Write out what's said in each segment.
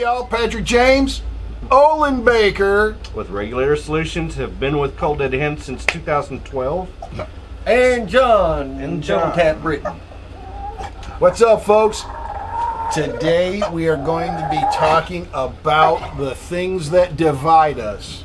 y'all. Patrick James, Olen Baker. With Regulator Solutions, have been with Cold Dead Hens since 2012. And John Tap Britain. What's up, folks? Today we are going to be talking about the things that divide us.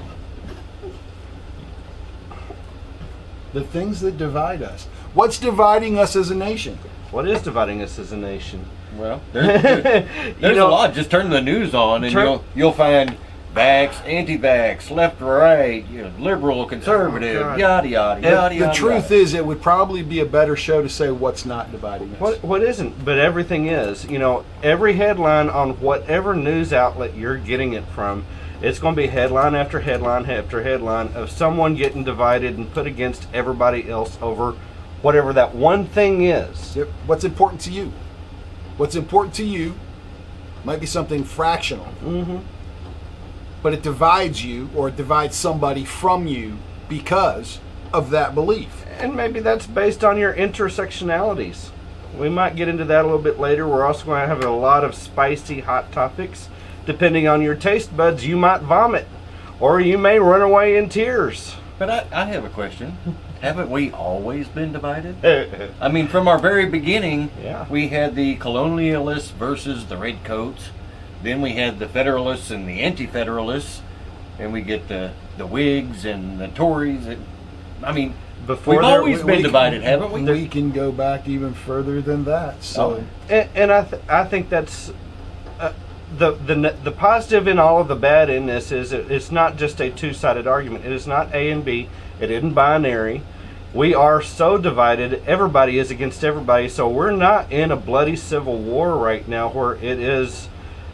The things that divide us. What's dividing us as a nation? What is dividing us as a nation? Well, there's a lot. Just turn the news on and you'll find vax, anti-vax, left, right, liberal, conservative, yada yada yada. The truth is, it would probably be a better show to say what's not dividing us. What isn't? But everything is. Every headline on whatever news outlet you're getting it from, it's going to be headline after headline after headline of someone getting divided and put against everybody else over whatever that one thing is. Yep. What's important to you? What's important to you might be something fractional, but it divides you or it divides somebody from you because of that belief. And maybe that's based on your intersectionalities. We might get into that a little bit later. We're also going to have a lot of spicy hot topics. Depending on your taste buds, you might vomit or you may run away in tears. But I have a question. Haven't we always been divided? I mean, from our very beginning, we had the colonialists versus the redcoats. Then we had the Federalists and the Anti-Federalists. And we get the Whigs and the Tories. We've always been divided, haven't we? We can go back even further than that. So, and I think that's the positive in all of the bad in this is it's not just a two-sided argument. It is not A and B. It isn't binary. We are so divided. Everybody is against everybody. So we're not in a bloody civil war right now where it is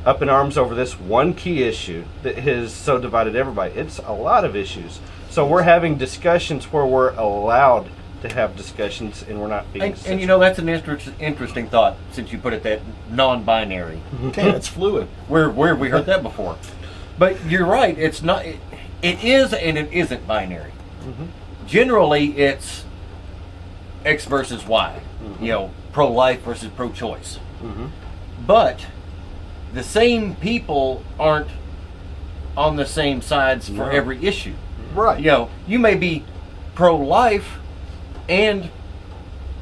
up in arms over this one key issue that has so divided everybody. It's a lot of issues. So we're having discussions where we're allowed to have discussions and we're not being and that's an interesting thought since you put it that non-binary. Okay, it's fluid. Where have we heard that before? But you're right. It's not. It is and it isn't binary. Generally, it's X versus Y. Pro-life versus pro-choice. But the same people aren't on the same sides for every issue. Right. You may be pro-life and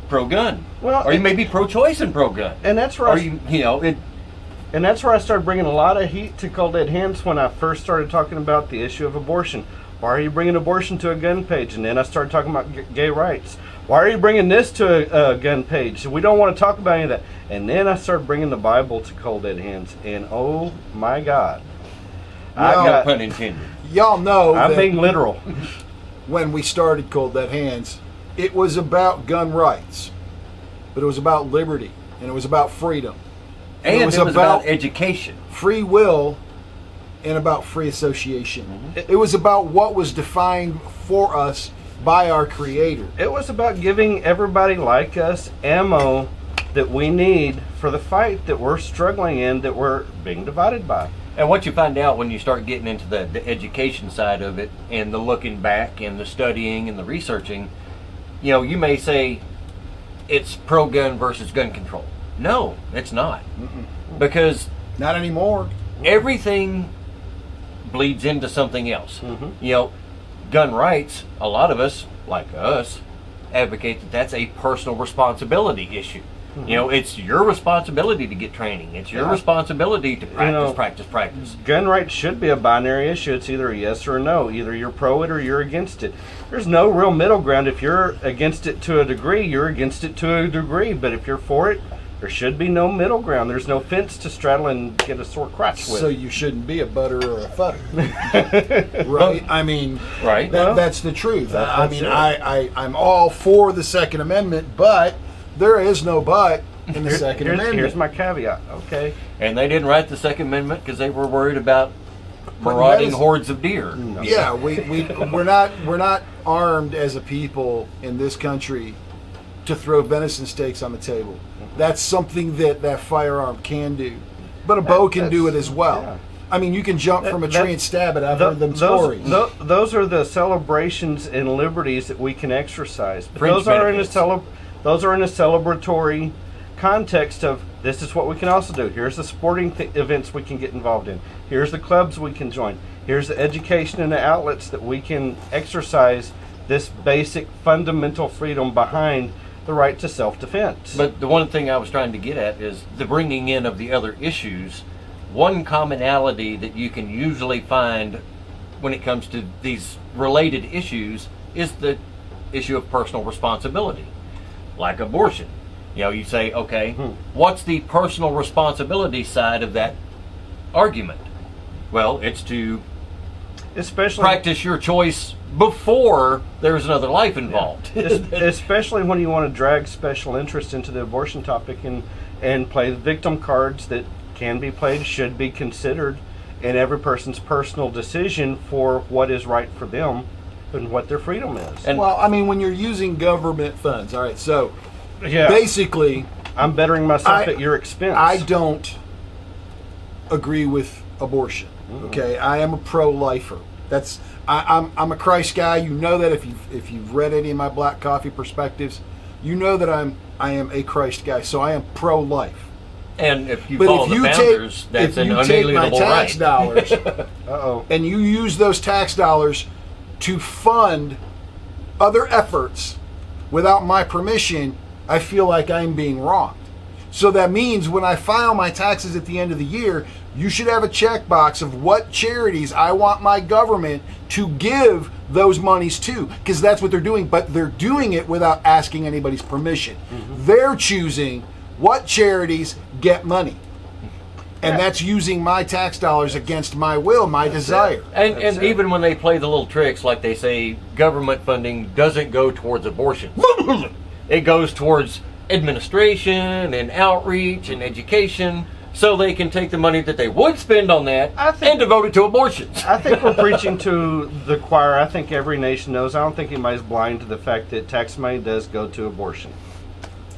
pro-gun, or you may be pro-choice and pro-gun, and that's where and that's where I started bringing a lot of heat to Cold Dead Hens when I first started talking about the issue of abortion. Why are you bringing abortion to a gun page? And then I started talking about gay rights. Why are you bringing this to a gun page? We don't want to talk about any of that. And then I started bringing the Bible to Cold Dead Hens, and oh my God, no pun intended. Y'all know I'm being literal. When we started Cold Dead Hands, it was about gun rights, but it was about liberty, and it was about freedom. And it was about education. Free will, and about free association. It was about what was defined for us by our Creator. It was about giving everybody like us ammo that we need for the fight that we're struggling in, that we're being divided by. And what you find out when you start getting into the education side of it and the looking back and the studying and the researching, you may say it's pro-gun versus gun control. No, it's not. Because not anymore. Everything bleeds into something else. Gun rights, a lot of us, like us, advocate that that's a personal responsibility issue. It's your responsibility to get training. It's your responsibility to practice. Gun rights should be a binary issue. It's either a yes or a no. Either you're pro it or you're against it. There's no real middle ground. If you're against it to a degree, you're against it to a degree. But if you're for it, there should be no middle ground. There's no fence to straddle and get a sore crotch with. So you shouldn't be a butter or a futter. Right? Right. That's the truth. I'm all for the Second Amendment, but there is no but in the Second Amendment. Here's my caveat. Okay. And they didn't write the Second Amendment because they were worried about marauding hordes of deer. No. Yeah, we're not armed as a people in this country to throw venison steaks on the table. That's something that firearm can do, but a bow can do it as well. I mean, you can jump from a tree and stab it. I've heard them stories. Those are the celebrations and liberties that we can exercise. But those are in a celebratory context of this is what we can also do. Here's the sporting events we can get involved in. Here's the clubs we can join. Here's the education and the outlets that we can exercise this basic fundamental freedom behind the right to self-defense. But the one thing I was trying to get at is the bringing in of the other issues. One commonality that you can usually find when it comes to these related issues is the issue of personal responsibility, like abortion. You know, you say, okay, what's the personal responsibility side of that argument? Well, it's to practice your choice before there's another life involved. Yeah. Especially when you want to drag special interest into the abortion topic and play the victim cards that can be played, should be considered in every person's personal decision for what is right for them and what their freedom is. And well, I mean, when you're using government funds, all right, so yeah, basically, I'm bettering myself at your expense. I don't agree with abortion. Okay, I am a pro-lifer. I'm a Christ guy. You know that if you've read any of my Black Coffee perspectives, you know that I am a Christ guy. So I am pro-life. And if you follow the founders, that's an unalienable right. If you take my tax dollars, and you use those tax dollars to fund other efforts without my permission, I feel like I'm being wronged. So that means when I file my taxes at the end of the year, you should have a checkbox of what charities I want my government to give those monies to, because that's what they're doing. But they're doing it without asking anybody's permission. They're choosing what charities get money. And that's using my tax dollars against my will, my desire. And even when they play the little tricks, like they say, government funding doesn't go towards abortion. It goes towards administration and outreach and education, so they can take the money that they would spend on that and devote it to abortions. I think we're preaching to the choir. I think every nation knows. I don't think anybody's blind to the fact that tax money does go to abortion.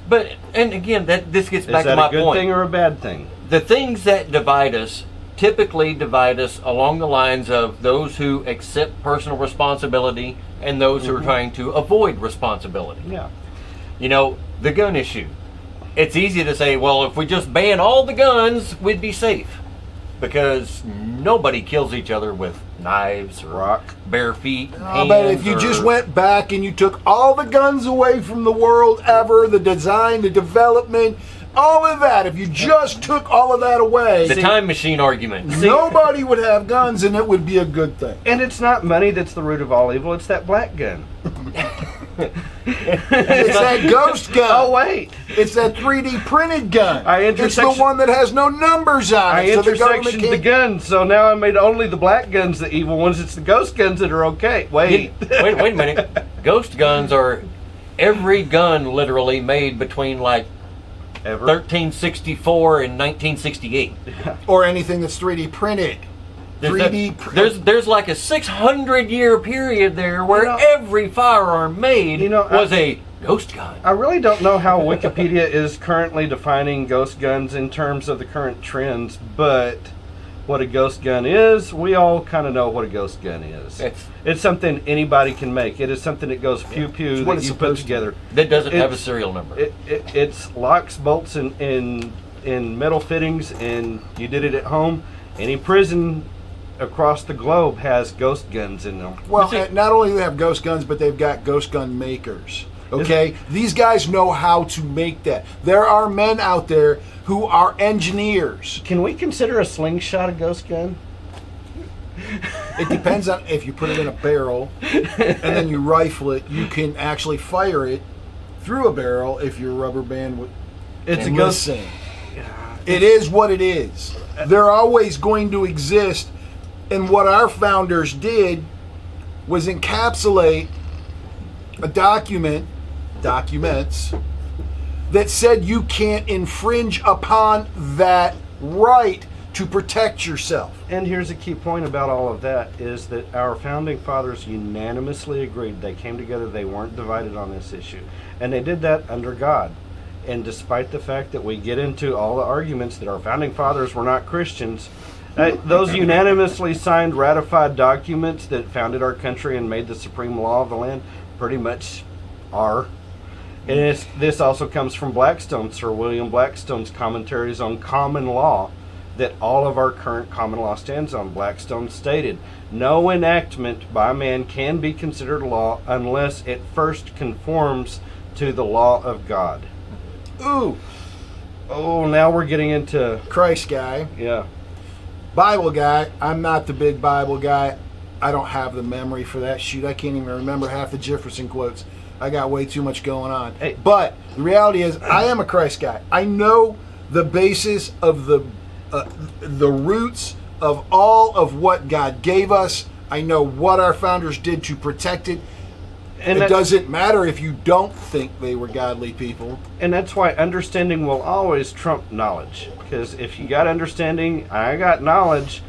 But, and again, this gets back to my point. Is that a good thing or a bad thing? The things that divide us typically divide us along the lines of those who accept personal responsibility and those who are trying to avoid responsibility. Yeah. You know, the gun issue. It's easy to say, well, if we just ban all the guns, we'd be safe. Because nobody kills each other with knives or bare feet. But if you just went back and you took all the guns away from the world ever, the design, the development, all of that, if you just took all of that away, the time machine argument. Nobody would have guns and it would be a good thing. And it's not money that's the root of all evil, it's that black gun. It's that ghost gun. Oh, wait. It's that 3D printed gun. It's the the one that has no numbers on it. I intersectioned the guns, so now I made only the black guns the evil ones. It's the ghost guns that are okay. Wait a minute. Ghost guns are every gun literally made between like 1364 and 1968. Or anything that's 3D printed. There's like a 600-year period there where every firearm made was a ghost gun. I really don't know how Wikipedia is currently defining ghost guns in terms of the current trends, but what a ghost gun is, we all kind of know what a ghost gun is. It's something anybody can make. It is something that goes pew-pew that you put together. That doesn't have a serial number. It's locks, bolts, and metal fittings, and you did it at home. Any prison across the globe has ghost guns in them. Well, not only do they have ghost guns, but they've got ghost gun makers. Okay? These guys know how to make that. There are men out there who are engineers. Can we consider a slingshot a ghost gun? It depends on if you put it in a barrel and then you rifle it. You can actually fire it through a barrel if your rubber band it's a ghost. It is what it is. They're always going to exist. And what our founders did was encapsulate a documents that said you can't infringe upon that right to protect yourself. And here's a key point about all of that is that our founding fathers unanimously agreed. They came together, they weren't divided on this issue. And they did that under God. And despite the fact that we get into all the arguments that our founding fathers were not Christians, those unanimously signed, ratified documents that founded our country and made the supreme law of the land pretty much are. And this also comes from Blackstone, Sir William Blackstone's commentaries on common law that all of our current common law stands on. Blackstone stated, no enactment by man can be considered law unless it first conforms to the law of God. Ooh, Oh, now we're getting into, Christ guy, yeah. Bible guy. I'm not the big Bible guy. I don't have the memory for that. Shoot, I can't even remember half the Jefferson quotes. I got way too much going on. Hey. But the reality is, I am a Christ guy. I know the basis of the roots of all of what God gave us. I know what our founders did to protect it. And it doesn't matter if you don't think they were godly people. And that's why understanding will always trump knowledge. Because if you got understanding, I got knowledge,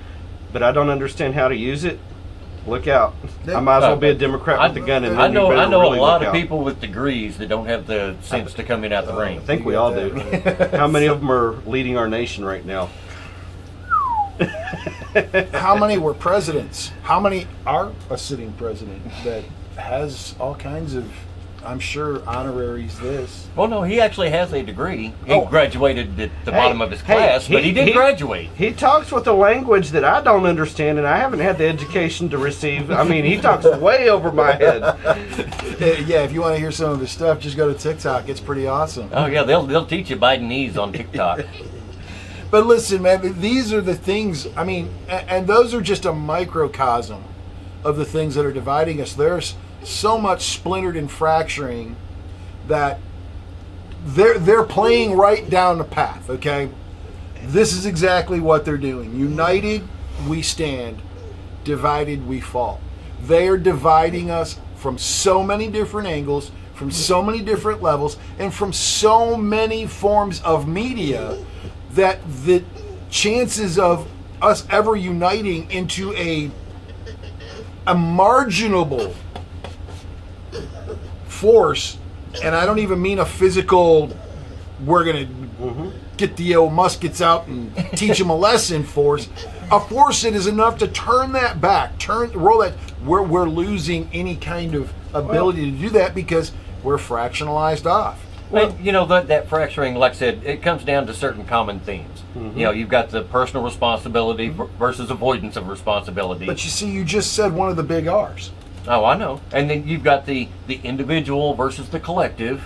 but I don't understand how to use it, look out. I might as well be a Democrat with a gun. And I then you know better a really lot look of out. people with degrees that don't have the sense to come in out the ring. I think we all do. How many of them are leading our nation right now? How many were presidents? How many are a sitting president that has all kinds of, I'm sure, honoraries this? Well, no, he actually has a degree. He Oh. graduated at the bottom of his class, but he did graduate. He talks with a language that I don't understand, and I haven't had the education to receive. I mean, he talks way over my head. Yeah, if you want to hear some of his stuff, just go to TikTok. It's pretty awesome. Oh yeah, they'll teach you Bidenese on TikTok. But listen, man, these are the things, I mean, and those are just a microcosm of the things that are dividing us. There's so much splintered and fracturing that they're playing right down the path, okay? This is exactly what they're doing. United, we stand. Divided, we fall. They are dividing us from so many different angles, from so many different levels, and from so many forms of media that the chances of us ever uniting into a marginable force, and I don't even mean a physical, we're going to get the old muskets out and teach them a lesson force, a force that is enough to turn that back, roll that, we're losing any kind of ability to do that because we're fractionalized off. Well, you know, that fracturing, like I said, it comes down to certain common themes. You know, you've got the personal responsibility versus avoidance of responsibility. But you see, you just said one of the big R's. Oh, I know. And then you've got the individual versus the collective.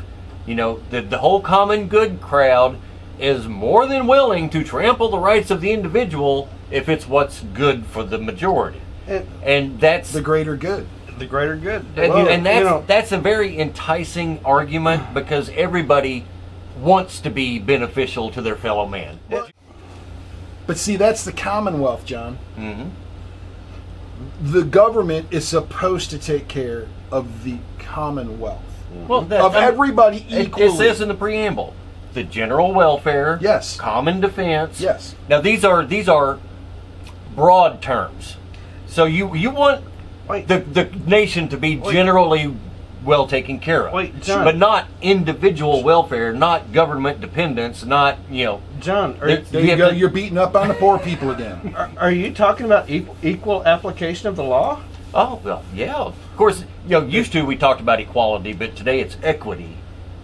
You know, the whole common good crowd is more than willing to trample the rights of the individual if it's what's good for the majority. And that's The greater good. The greater good. and that's a very enticing argument because everybody wants to be beneficial to their fellow man. But see, that's the Commonwealth, John. Mm-hmm. The government is supposed to take care of the Commonwealth. Well, Of everybody it equally. says in the preamble, the general welfare, Yes. common defense. Yes. Now these are broad terms. So you want the nation to be generally well taken care of. Wait, John. But not individual welfare, not government dependence, not, you know. John, There you go. You're beating up on the poor people again. are you talking about equal application of the law? Oh, well, yeah. Of course, you know, used to we talked about equality, but today it's equity,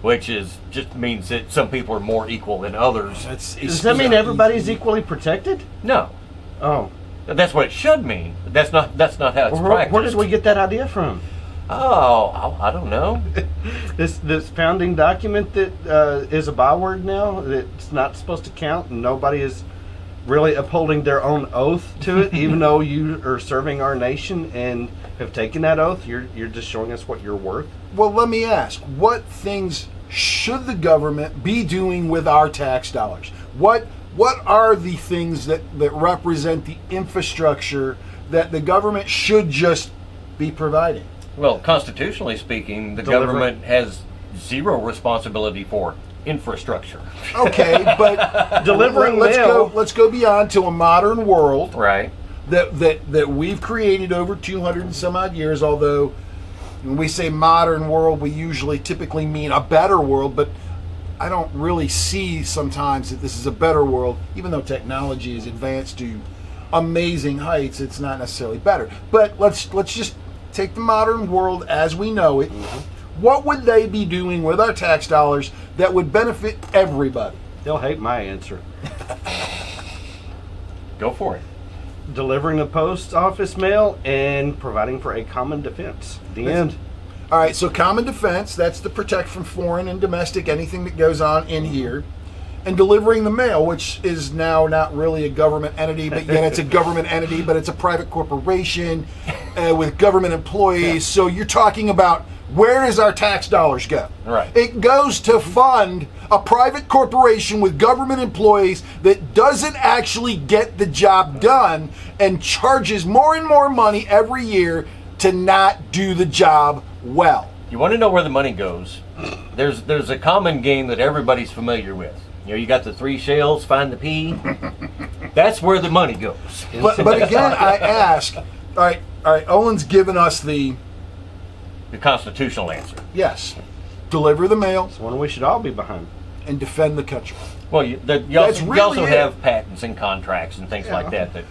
which just means that some people are more equal than others. Does that mean everybody's equally protected? No. Oh. That's what it should mean. But that's not how it's practiced. Where did we get that idea from? Oh, I don't know. This founding document that is a byword now, that's not supposed to count, and nobody is really upholding their own oath to it, even though you are serving our nation and have taken that oath. You're just showing us what you're worth. Well, let me ask, what things should the government be doing with our tax dollars? What are the things that represent the infrastructure that the government should just be providing? Well, constitutionally speaking, the government has zero responsibility for infrastructure. Okay, but Delivering let's mail. go beyond to a modern world Right. that we've created over 200 and some odd years, although when we say modern world, we usually typically mean a better world, but I don't really see sometimes that this is a better world. Even though technology is advanced to amazing heights, it's not necessarily better. But let's just take the modern world as we know it. What would they be doing with our tax dollars that would benefit everybody? They'll hate my answer. Go for it. Delivering the post office mail and providing for a common defense. The end. All right, so common defense, that's to protect from foreign and domestic, anything that goes on in here. And delivering the mail, which is now not really a government entity, but yet it's a government entity, but it's a private corporation with government employees. So you're talking about, where does our tax dollars go? Right. It goes to fund a private corporation with government employees that doesn't actually get the job done and charges more and more money every year to not do the job well. You want to know where the money goes? There's a common game that everybody's familiar with. You know, you got the 3 shells, find the pea. That's where the money goes. But again, I ask, all right, Owen's given us the constitutional answer. yes, deliver the mail It's one we should all be behind. and defend the country. Well, you That's really also it. have patents and contracts and things like that.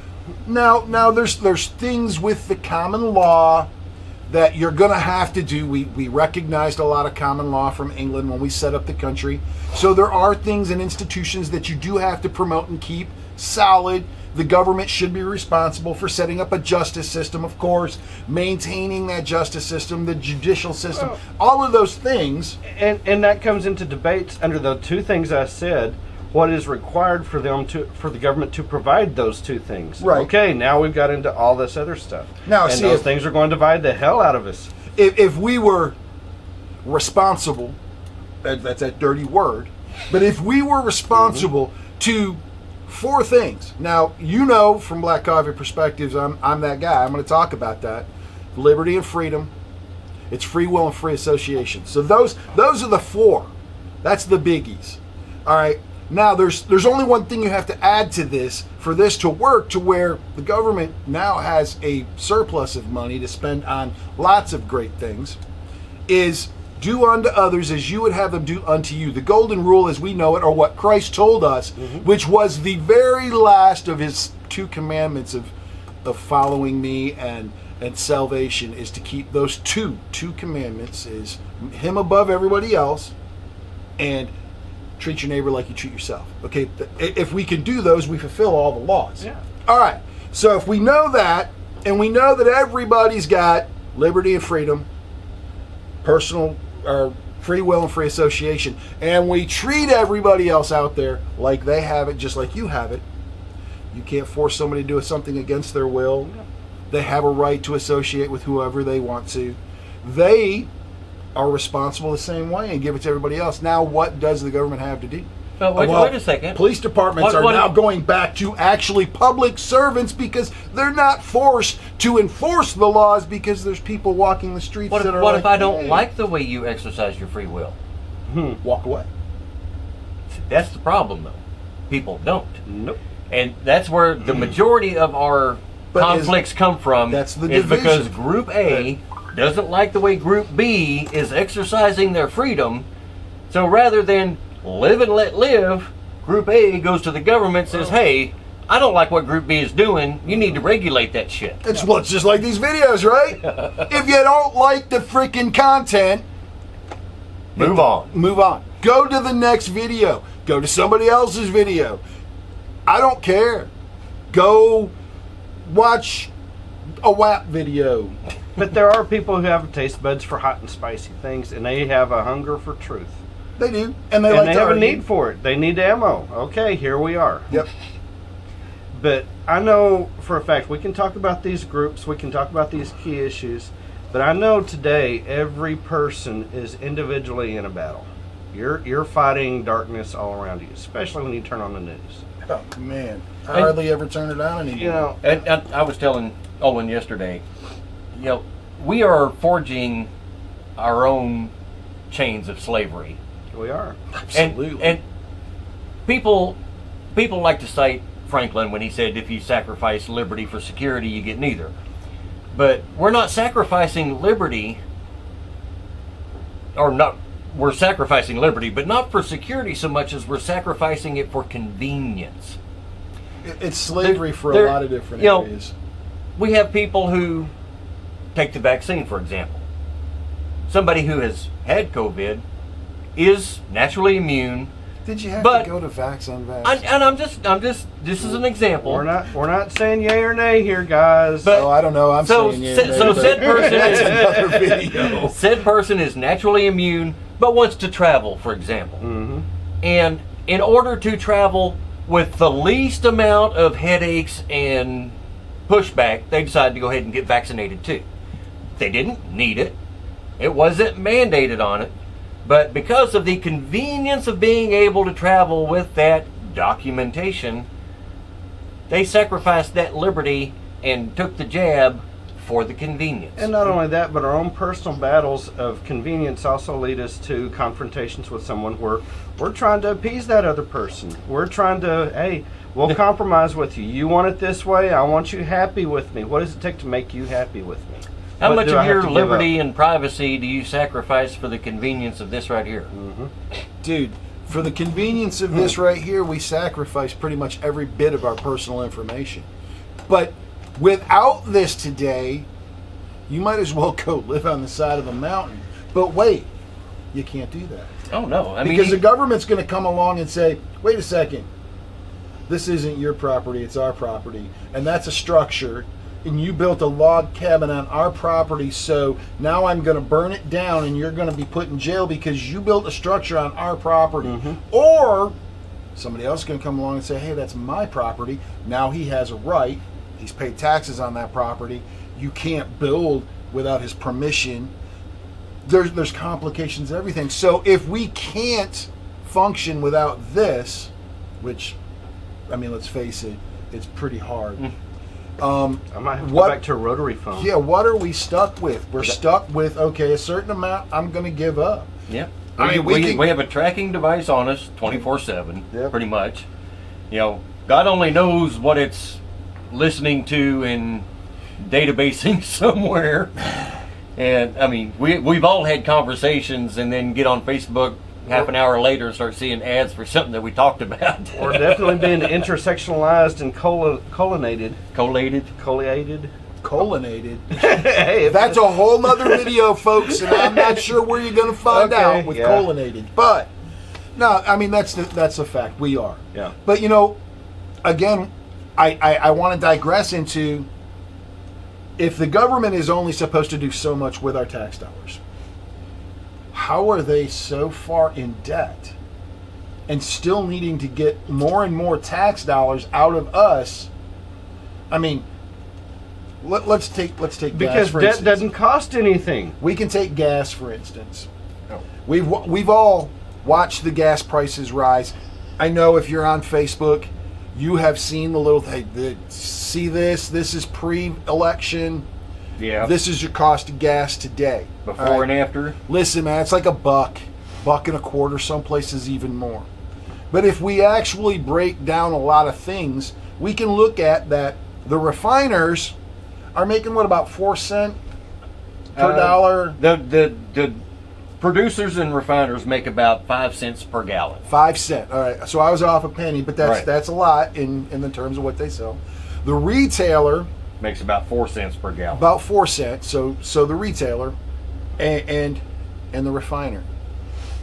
Now there's things with the common law that you're going to have to do. We recognized a lot of common law from England when we set up the country. So there are things and institutions that you do have to promote and keep solid. The government should be responsible for setting up a justice system, of course, maintaining that justice system, the judicial system, all of those things. And that comes into debates under the 2 things I said. What is required for the government to provide those 2 things? Right. Okay, now we've got into all this other stuff. Now, and see, those if- things are going to divide the hell out of us. If we were responsible, that's that dirty word, but if we were responsible to 4 things. Now, you know, from Black Coffee Perspectives, I'm that guy. I'm going to talk about that. Liberty and freedom. It's free will and free association. So those are the 4. That's the biggies. All right. Now, there's only one thing you have to add to this for this to work, to where the government now has a surplus of money to spend on lots of great things, is do unto others as you would have them do unto you. The golden rule as we know it, or what Christ told us, which was the very last of his 2 commandments of following me and salvation, is to keep those two commandments, is him above everybody else and treat your neighbor like you treat yourself. Okay, if we can do those, we fulfill all the laws. Yeah. All right, so if we know that, and we know that everybody's got liberty and freedom, personal or free will and free association, and we treat everybody else out there like they have it, just like you have it. You can't force somebody to do something against their will. They have a right to associate with whoever they want to. They are responsible the same way and give it to everybody else. Now, what does the government have to do? Well, wait a second. Police departments are now going back to actually public servants, because they're not forced to enforce the laws, because there's people walking the streets What that are if like, I don't "Hey." like the way you exercise your free will? Walk away. That's the problem, though. People don't. Nope. And that's where the majority of our But conflicts come from. that's the is because division. Group A doesn't like the way Group B is exercising their freedom. So rather than live and let live, Group A goes to the government and says, hey, I don't like what Group B is doing. You need to regulate that shit. It's just like these videos, right? If you don't like the freaking content, Move on. move on. Go to the next video. Go to somebody else's video. I don't care. Go watch a WAP video. But there are people who have taste buds for hot and spicy things, and they have a hunger for truth. They do. And they And like they to have a argue. need for it. They need ammo. Okay, here we are. Yep. But I know for a fact, we can talk about these groups, we can talk about these key issues, but I know today every person is individually in a battle. You're fighting darkness all around you, especially when you turn on the news. Oh, man. I hardly ever turn it on anymore. You know, And I was telling Owen yesterday, you know, we are forging our own chains of slavery. we are. Absolutely. And people like to cite Franklin when he said, if you sacrifice liberty for security, you get neither. But we're not sacrificing liberty, or not, we're sacrificing liberty, but not for security so much as we're sacrificing it for convenience. It's slavery for There- a lot of different you know, areas. We have people who take the vaccine, for example. somebody who has had COVID is naturally immune. Did you have But- to go to vax unvax? And I'm just. This is an example. We're not saying yay or nay here, guys. But- Oh, I don't know. I'm So, saying yeah. so said person That's is another video. said person is naturally immune, but wants to travel, for example. Mm-hmm. And in order to travel with the least amount of headaches and pushback, they decided to go ahead and get vaccinated too. They didn't need it. It wasn't mandated on it. But because of the convenience of being able to travel with that documentation, they sacrificed that liberty and took the jab for the convenience. And not only that, but our own personal battles of convenience also lead us to confrontations with someone where we're trying to appease that other person. We're trying to, hey, we'll compromise with you. You want it this way, I want you happy with me. What does it take to make you happy with me? How What much do I of have your to give liberty up? and privacy do you sacrifice for the convenience of this right here? Dude, for the convenience of this right here, we sacrifice pretty much every bit of our personal information. But without this today, you might as well go live on the side of a mountain. But wait, you can't do that. Oh no! I mean, Because the government's going to come along and say, wait a second, this isn't your property, it's our property. And that's a structure, and you built a log cabin on our property, so now I'm going to burn it down and you're going to be put in jail because you built a structure on our property. Or somebody else is going to come along and say, hey, that's my property. Now he has a right. He's paid taxes on that property. You can't build without his permission. There's complications and everything. So if we can't function without this, which, I mean, let's face it, it's pretty hard. I might have to go back to a rotary phone. Yeah, what are we stuck with? We're stuck with, okay, a certain amount I'm going to give up. Yep. I mean, we have a tracking device on us 24/7, Yep. pretty much. You know, God only knows what it's listening to and databasing somewhere. And I mean, we've all had conversations and then get on Facebook half an hour later and start seeing ads for something that we talked about. Or definitely being intersectionalized and collated. Colonnated. Hey, That's a whole nother video, folks, and I'm not sure where you're going to find Okay, out with yeah. colonnated. But, no, I mean, that's a fact. We are. Yeah. But, you know, again, I want to digress into, if the government is only supposed to do so much with our tax dollars, how are they so far in debt and still needing to get more and more tax dollars out of us? I mean, let's take gas, because for debt instance. doesn't cost anything. We can take gas, for instance. Oh. We've all watched the gas prices rise. I know if you're on Facebook, you have seen the little thing. See this? This is pre-election. Yeah. This is your cost of gas today. Before All right? and after. Listen, man, it's like $1, $1.25. Some places even more. But if we actually break down a lot of things, we can look at that. The refiners are making what, about 4 cents per dollar? The producers and refiners make about 5 cents per gallon. 5 cents. All right. So I was off a penny, but Right. that's a lot in the terms of what they sell. The retailer, Makes about 4 cents per gallon. about 4 cents. So the retailer and the refiner.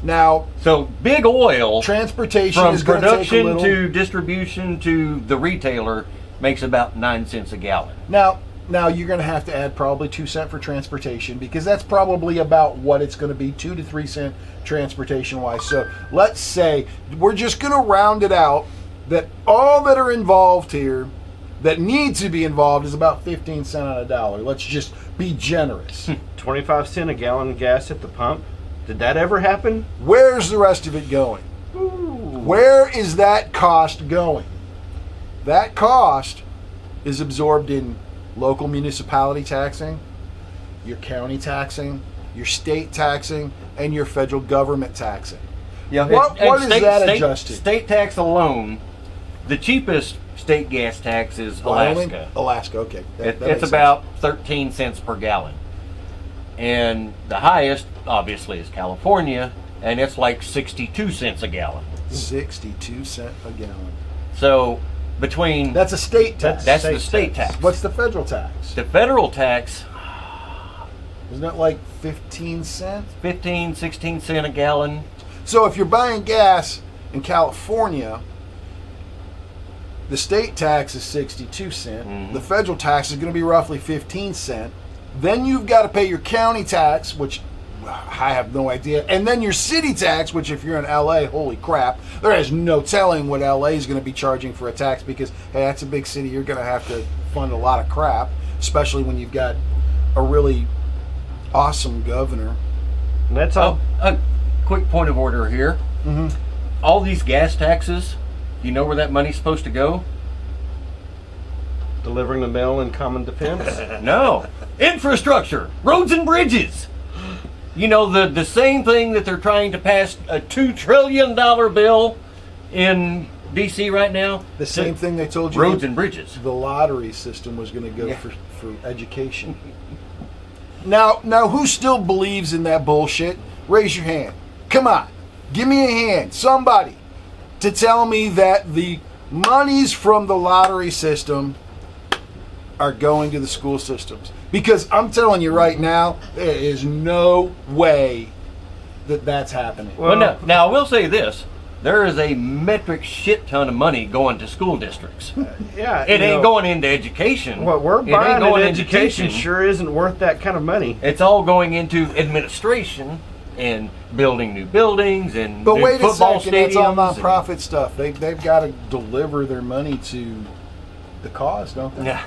Now, So big oil transportation from is going to take a production little. to distribution to the retailer makes about 9 cents a gallon. Now you're going to have to add probably 2 cents for transportation, because that's probably about what it's going to be, 2 to 3 cent transportation wise. So let's say we're just going to round it out that all that are involved here, that need to be involved, is about 15 cents on a dollar. Let's just be generous. 25 cents a gallon of gas at the pump. Did that ever happen? Where's the rest of it going? Where is that cost going? That cost is absorbed in local municipality taxing, your county taxing, your state taxing, and your federal government taxing. Yeah, What is that adjusted? State tax alone, the cheapest state gas tax is Alaska. Alaska, okay. That It's makes about 13 cents per gallon. And the highest, obviously, is California, and it's like 62 cents a gallon. sense. 62 cents a gallon. So between That's a state tax. that's the state tax. What's the federal tax? The federal tax, Isn't it like 15 cents? 15, 16 cents a gallon. So if you're buying gas in California, the state tax is 62 cents. Mhm. The federal tax is going to be roughly 15 cents. Then you've got to pay your county tax, which I have no idea. And then your city tax, which if you're in LA, holy crap, there is no telling what LA is going to be charging for a tax because, hey, that's a big city. You're going to have to fund a lot of crap, especially when you've got a really awesome governor. And that's all. A quick point of order here. Mm-hmm. All these gas taxes, you know where that money's supposed to go? Delivering the mail in common defense. No. Infrastructure, roads and bridges. You know, the same thing that they're trying to pass a $2 trillion bill in D.C. right now. The same thing they told you. Roads and bridges. The lottery system was going to go Yeah. for education. Now, who still believes in that bullshit? Raise your hand. Come on. Give me a hand. Somebody to tell me that the monies from the lottery system are going to the school systems. Because I'm telling you right now, there is no way that that's happening. Well, now I will say this. There is a metric shit ton of money going to school districts. Yeah, It ain't going into education. What we're It ain't buying in going education into teaching. sure isn't worth that kind of money. It's all going into administration and building new buildings and But new wait a football second, that's all stadiums. nonprofit stuff. They've got to deliver their money to the cause, don't they? Yeah.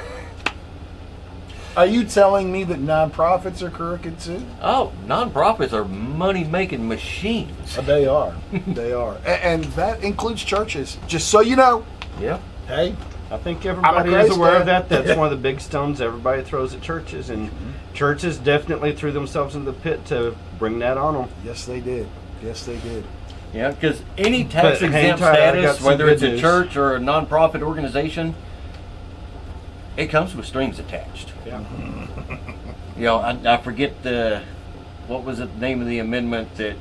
Are you telling me that nonprofits are crooked too? Oh, nonprofits are money-making machines. They are. They are. And that includes churches. Just so you know. Yeah. Hey. I think I'm everybody a is Christ aware fan. of that. That's one of the big stones everybody throws at churches, and churches definitely threw themselves in the pit to bring that on them. Yes, they did. Yes, they did. Yeah, because any But tax hang exempt tight, I got status, some whether good it's a news. church or a nonprofit organization, it comes with strings attached. Yeah. You know, I forget what was the name of the amendment that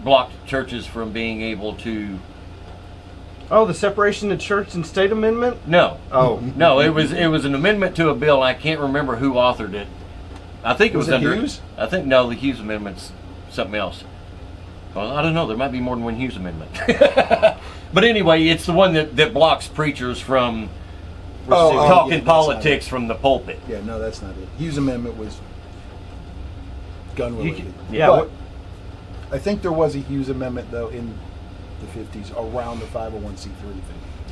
blocked churches from being able to. Oh, the separation of church and state amendment? No, Oh, no, it was an amendment to a bill. I can't remember who authored it. I think it was it under Hughes? I think no, the Hughes amendment's something else. Well, I don't know. There might be more than one Hughes amendment. But anyway, it's the one that blocks preachers from talking yeah, that's politics from the pulpit. not it. Yeah, no, that's not it. Hughes Amendment was gun related. yeah, But I think there was a Hughes Amendment, though, in the 50s around the 501c3 thing.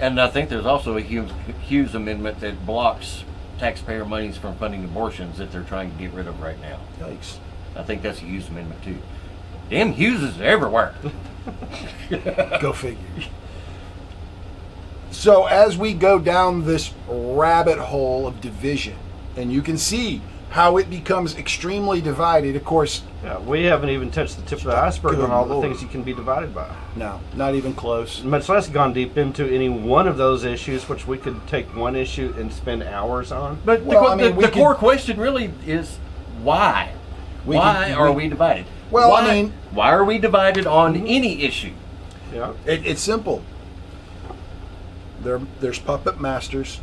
And I think there's also a Hughes amendment that blocks taxpayer monies from funding abortions that they're trying to get rid of right now. Yikes. I think that's a Hughes amendment too. Damn Hugheses are everywhere. Go figure. So as we go down this rabbit hole of division, and you can see how it becomes extremely divided, of course, yeah, we haven't even touched the tip of the iceberg Good on all the Lord. things you can be divided by. no, not even close. Much less gone deep into any one of those issues, which we could take one issue and spend hours on. But Well, the, I mean, we the could- core question really is why? Why are we divided? Well, why, I mean- why are we divided on any issue? Yeah. It's simple. There's puppet masters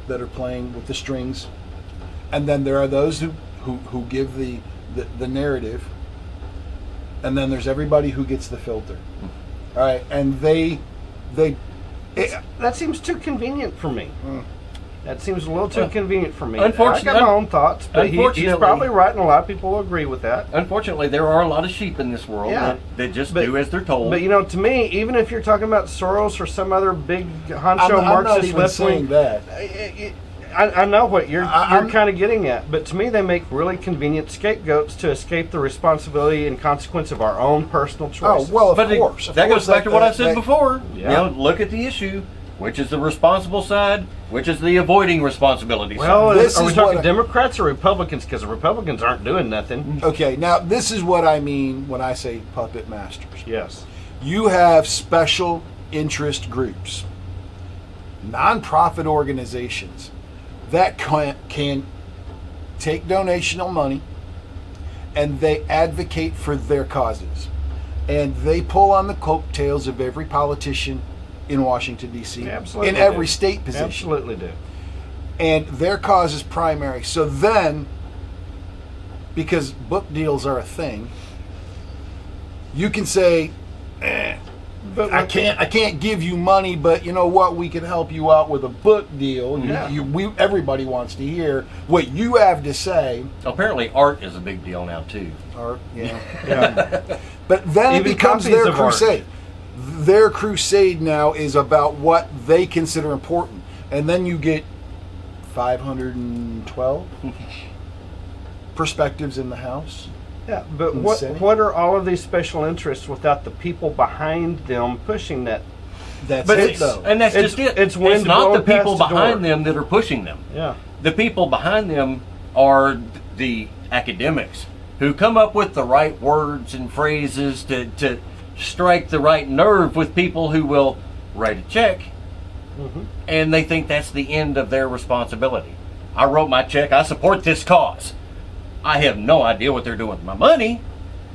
that are playing with the strings, and then there are those who give the narrative, and then there's everybody who gets the filter. All right, and That seems too convenient for me. That seems a little too convenient for me. Unfortunately- I got my own thoughts, but he's unfortunately- probably right, and a lot of people will agree with that. Unfortunately, there are a lot of sheep in this world Yeah. that just But- do as they're told. But you know, to me, even if you're talking about Soros or some other big honcho I'm not Marxist even left saying wing, that. I know what you're I'm- kind of getting at, but to me, they make really convenient scapegoats to escape the responsibility and consequence of our own personal choices. Oh well, of But course. that goes back to what I said before. Yeah. You know, look at the issue. Which is the responsible side? Which is the avoiding responsibility Well, side? This are we is talking what I- Democrats or Republicans? Because the Republicans aren't doing nothing. Okay, now this is what I mean when I say puppet masters. Yes. You have special interest groups, nonprofit organizations that can take donational money and they advocate for their causes. And they pull on the coattails of every politician in Washington, D.C., Absolutely in do. every state position. Absolutely do. And their cause is primary. So then because book deals are a thing. You can say, But I can't give you money, but you know what? We can help you out with a book deal. Yeah. Everybody wants to hear what you have to say. Apparently, art is a big deal now too. Or, Yeah. but then Even it becomes copies their of art. crusade. Their crusade now is about what they consider important, and then you get 512 perspectives in the house. Yeah, but in the what city. what are all of these special interests without the people behind them pushing that? That's But it, it's, though. and that's It's- just it. it's wind not the blowing past people the door. behind them that are pushing them. Yeah. The people behind them are the academics who come up with the right words and phrases to strike the right nerve with people who will write a check, and they think that's the end of their responsibility. I wrote my check. I support this cause. I have no idea what they're doing with my money.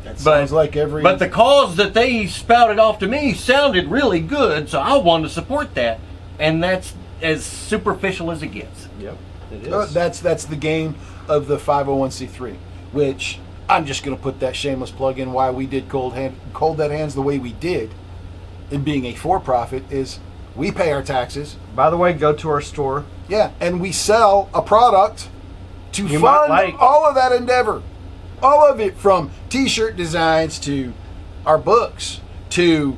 That sounds like every. But the cause that they spouted off to me sounded really good, so I wanted to support that, and that's as superficial as it gets. Yep. It is. That's the game of the 501c3, which I'm just going to put that shameless plug in. Why we did Cold Dead Hands the way we did, in being a for-profit, is we pay our taxes. By the way, go to our store. Yeah, and we sell a product to You might fund like. all of that endeavor. All of it, from t-shirt designs to our books to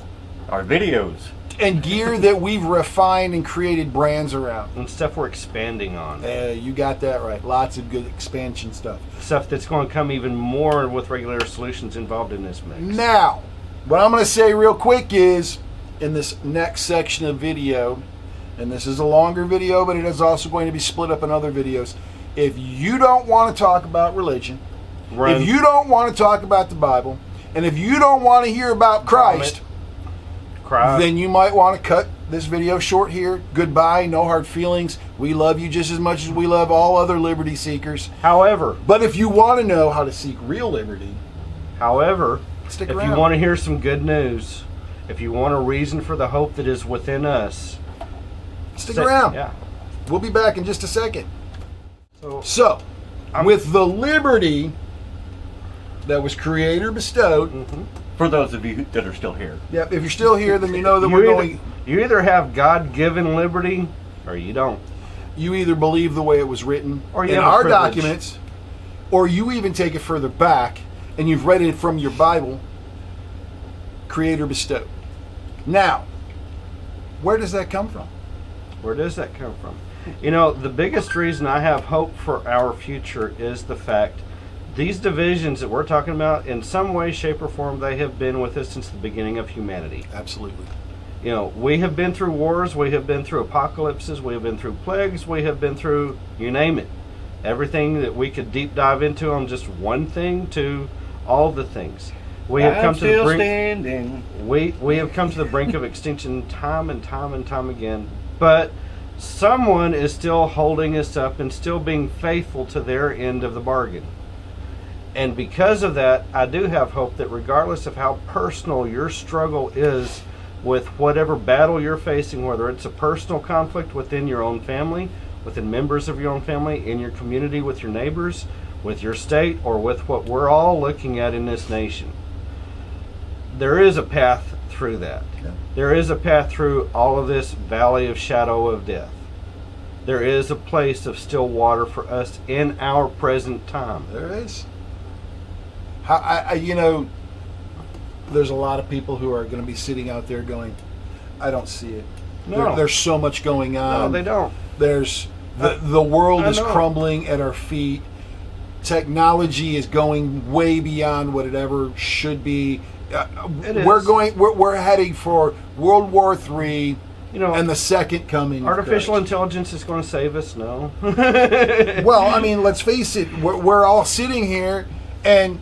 Our videos. and gear that we've refined and created brands around. And stuff we're expanding on. You got that right. Lots of good expansion stuff. Stuff that's going to come even more with Regular Solutions involved in this mix. Now, what I'm going to say real quick is, in this next section of video, and this is a longer video, but it is also going to be split up in other videos. If you don't want to talk about religion, Run. if you don't want to talk about the Bible, and if you don't want to hear about Christ, Cry. then you might want to cut this video short here. Goodbye, no hard feelings. We love you just as much as we love all other liberty seekers. However, But if you want to know how to seek real liberty, stick if around. you want to hear some good news, if you want a reason for the hope that is within us, Stick around. Yeah. We'll be back in just a second. So, So, with the liberty that was Creator bestowed, For those of you that are still here. yep, if you're still here, then you know that you we're either, going. you either have God-given liberty or you don't. You either believe the way it was written Or you in have a our privilege. documents, or you even take it further back and you've read it from your Bible. Creator bestowed. Now, where does that come from? Where does that come from? You know, the biggest reason I have hope for our future is the fact these divisions that we're talking about, in some way, shape, or form, they have been with us since the beginning of humanity. Absolutely. You know, we have been through wars, we have been through apocalypses, we have been through plagues, we have been through, you name it. Everything that we could deep dive into on just one thing to all the things. We have come to the brink. Standing. We have come to the brink of extinction time and time and time again. But someone is still holding us up and still being faithful to their end of the bargain. And because of that, I do have hope that regardless of how personal your struggle is with whatever battle you're facing, whether it's a personal conflict within your own family, within members of your own family, in your community, with your neighbors, with your state, or with what we're all looking at in this nation, there is a path through that. Okay. There is a path through all of this valley of shadow of death. There is a place of still water for us in our present time. There is. You know, there's a lot of people who are going to be sitting out there going, I don't see it. No. There's so much going No, on. they don't. There's the world I is know. crumbling at our feet. Technology is going way beyond what it ever should be. It is. We're heading for World War III You know, and the second coming. of artificial Christ. intelligence is going to save us. No. Well, I mean, let's face it. We're all sitting here, and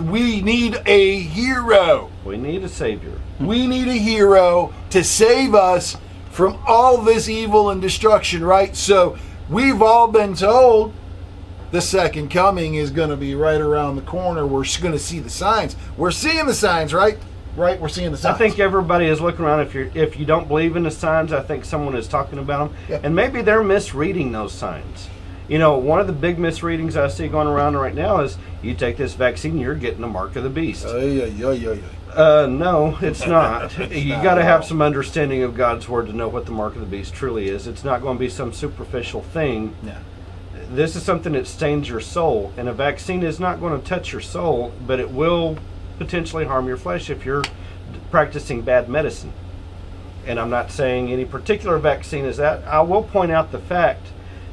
we need a hero. We need a savior. We need a hero to save us from all this evil and destruction, right? So we've all been told the second coming is going to be right around the corner. We're going to see the signs. We're seeing the signs, right? Right? We're seeing the signs. I think everybody is looking around. If you don't believe in the signs, I think someone is talking about them, Yeah. and maybe they're misreading those signs. You know, one of the big misreadings I see going around right now is you take this vaccine, you're getting the mark of the beast. No, it's not. You got to have some understanding of God's word to know what the mark of the beast truly is. It's not going to be some superficial thing. No. This is something that stains your soul, and a vaccine is not going to touch your soul, but it will potentially harm your flesh if you're practicing bad medicine. And I'm not saying any particular vaccine is that. I will point out the fact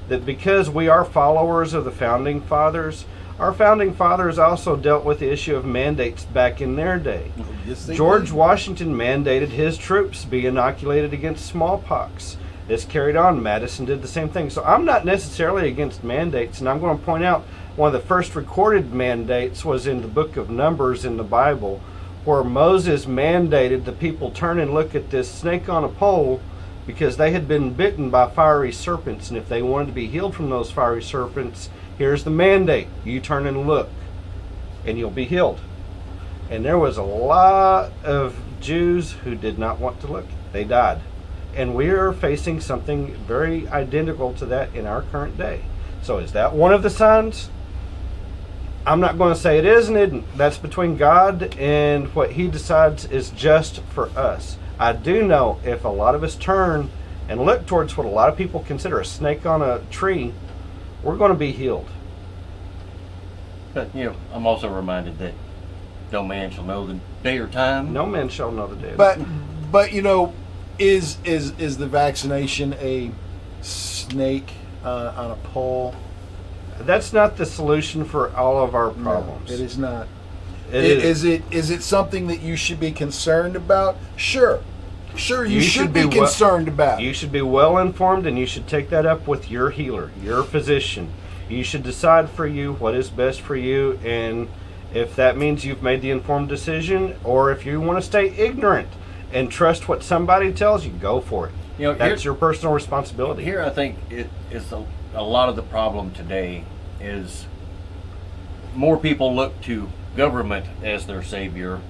that because we are followers of the Founding Fathers, our Founding Fathers also dealt with the issue of mandates back in their day. Yes, George Washington mandated his troops be inoculated against smallpox. This carried on. Madison did the same thing. So I'm not necessarily against mandates, and I'm going to point out one of the first recorded mandates was in the book of Numbers in the Bible, where Moses mandated the people turn and look at this snake on a pole because they had been bitten by fiery serpents, and if they wanted to be healed from those fiery serpents, here's the mandate: you turn and look and you'll be healed. And there was a lot of Jews who did not want to look. They died. And we are facing something very identical to that in our current day. So is that one of the signs? I'm not going to say it is and it isn't. That's between God and what he decides is just for us. I do know if a lot of us turn and look towards what a lot of people consider a snake on a tree, we're going to be healed. But, I'm also reminded that no man shall know the day or time. No man shall know the day. But is the vaccination a snake on a pole? That's not the solution for all of our problems. No, it is not. Is Is it something that you should be concerned about? Sure, you should be concerned about. You should be well informed, and you should take that up with your healer, your physician. You should decide for you what is best for you, and if that means you've made the informed decision, or if you want to stay ignorant and trust what somebody tells you, go for it. That's your personal responsibility. Here, I think it is a lot of the problem today is more people look to government as their savior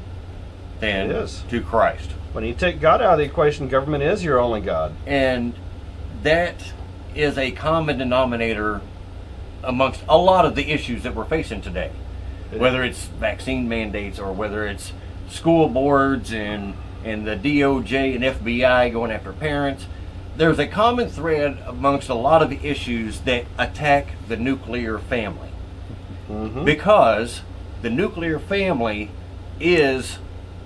than to Christ. When you take God out of the equation, government is your only God. And that is a common denominator amongst a lot of the issues that we're facing today. Whether it's vaccine mandates or whether it's school boards and the DOJ and FBI going after parents, there's a common thread amongst a lot of the issues that attack the nuclear family. Mm-hmm. Because the nuclear family is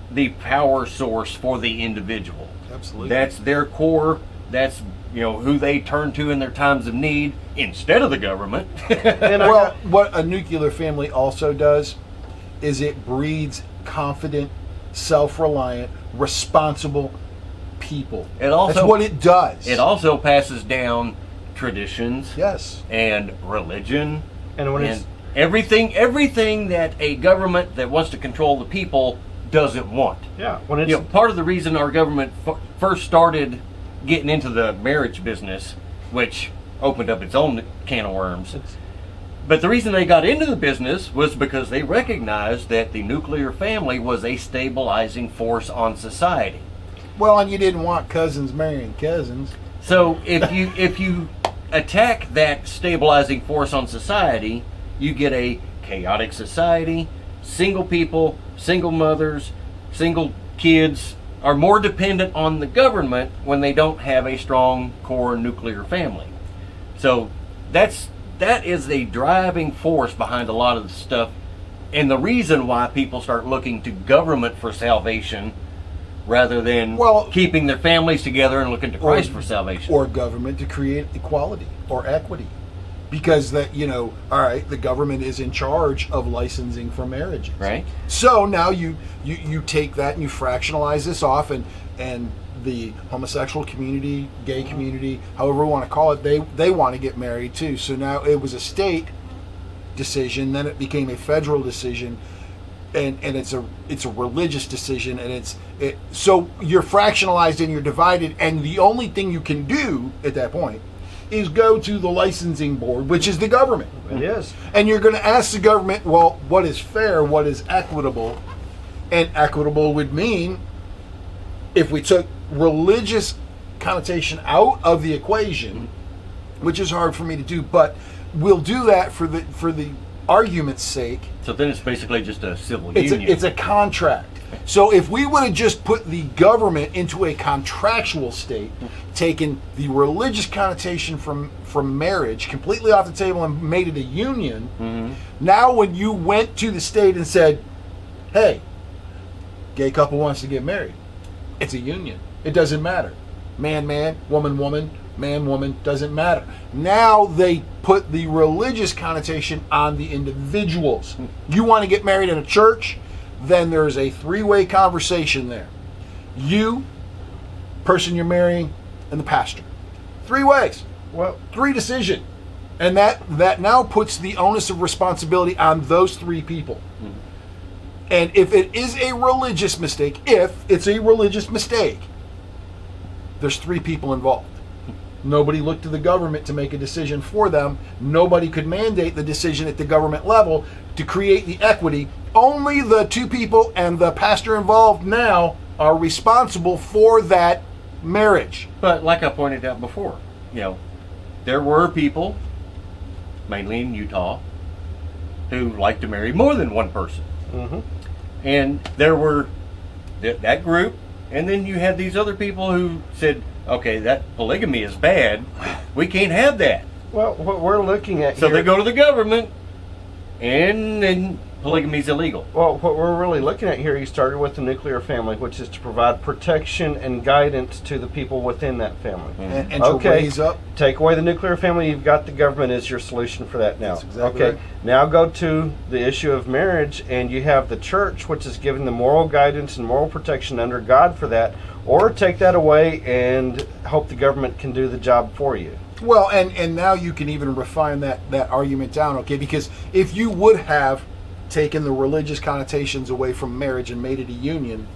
the power source for the individual. Absolutely. That's their core. That's who they turn to in their times of need instead of the government. Well, what a nuclear family also does is it breeds confident, self-reliant, responsible people. That's what it does. It also passes down traditions. Yes. And religion. And everything that a government that wants to control the people doesn't want. Yeah. When it's part of the reason our government first started getting into the marriage business, which opened up its own can of worms. But the reason they got into the business was because they recognized that the nuclear family was a stabilizing force on society. Well, and you didn't want cousins marrying cousins. So if you attack that stabilizing force on society, you get a chaotic society. Single people, single mothers, single kids are more dependent on the government when they don't have a strong core nuclear family. So that is the driving force behind a lot of the stuff, and the reason why people start looking to government for salvation rather than keeping their families together and looking to Christ for salvation. Or government to create equality or equity. Because all right, the government is in charge of licensing for marriages. Right. So now you take that and you fractionalize this off, and the homosexual community, gay community, however we want to call it, they want to get married too. So now it was a state decision, then it became a federal decision, and it's a religious decision, and so you're fractionalized and you're divided, and the only thing you can do at that point is go to the licensing board, which is the government. It is. And you're going to ask the government, well, what is fair, what is equitable? And equitable would mean, if we took religious connotation out of the equation, which is hard for me to do, but we'll do that for the argument's sake. So then it's basically just a civil union. It's a contract. So if we would have just put the government into a contractual state, taken the religious connotation from marriage completely off the table and made it a union, now when you went to the state and said, hey, gay couple wants to get married, it's a union. It doesn't matter. Man, man, woman, woman, man, woman, doesn't matter. Now they put the religious connotation on the individuals. You want to get married in a church? Then there's a three-way conversation there. You, person you're marrying, and the pastor. 3 ways. Well, 3 decision. And that now puts the onus of responsibility on those 3 people. And if it is a religious mistake, there's 3 people involved. Nobody looked to the government to make a decision for them. Nobody could mandate the decision at the government level to create the equity. Only the 2 people and the pastor involved now are responsible for that marriage. But like I pointed out before, there were people, mainly in Utah, who like to marry more than one person. And there were that group, and then you had these other people who said, okay, that polygamy is bad. We can't have that. Well, what we're looking at So here, they go to the government, and then polygamy is illegal. well, what we're really looking at here, you started with the nuclear family, which is to provide protection and guidance to the people within that family. And to raise up. Take away the nuclear family, you've got the government as your solution for that now. That's exactly okay, right. now go to the issue of marriage, and you have the church, which is giving the moral guidance and moral protection under God for that, or take that away and hope the government can do the job for you. Well, and now you can even refine that argument down, okay? Because if you would have taken the religious connotations away from marriage and made it a union,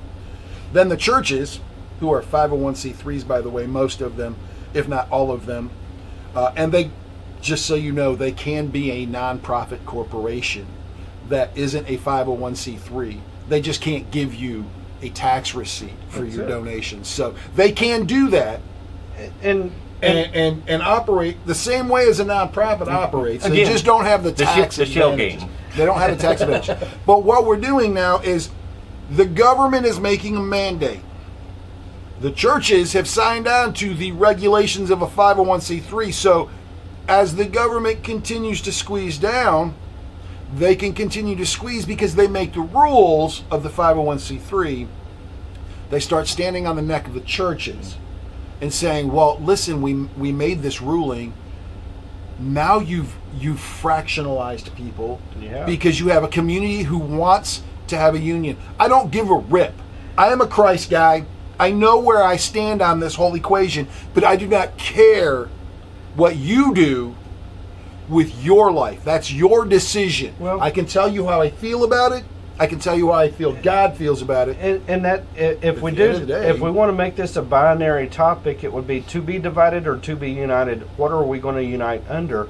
then the churches, who are 501c3s, by the way, most of them, if not all of them, and they, just so you know, they can be a nonprofit corporation that isn't a 501c3. They just can't give you a tax receipt for your donations. So they can do that and operate the same way as a nonprofit operates. They just don't have the tax the shell advantage. game. They don't have the tax advantage. But what we're doing now is the government is making a mandate. The churches have signed on to the regulations of a 501c3. So as the government continues to squeeze down, they can continue to squeeze because they make the rules of the 501c3. They start standing on the neck of the churches and saying, well, listen, we made this ruling. Now you've fractionalized people because you have a community who wants to have a union. I don't give a rip. I am a Christ guy. I know where I stand on this whole equation, but I do not care what you do with your life. That's your decision. Well, I can tell you how I feel about it. I can tell you how I feel God feels about it. And that if we at the end of the day, if we want to make this a binary topic, it would be to be divided or to be united. What are we going to unite under?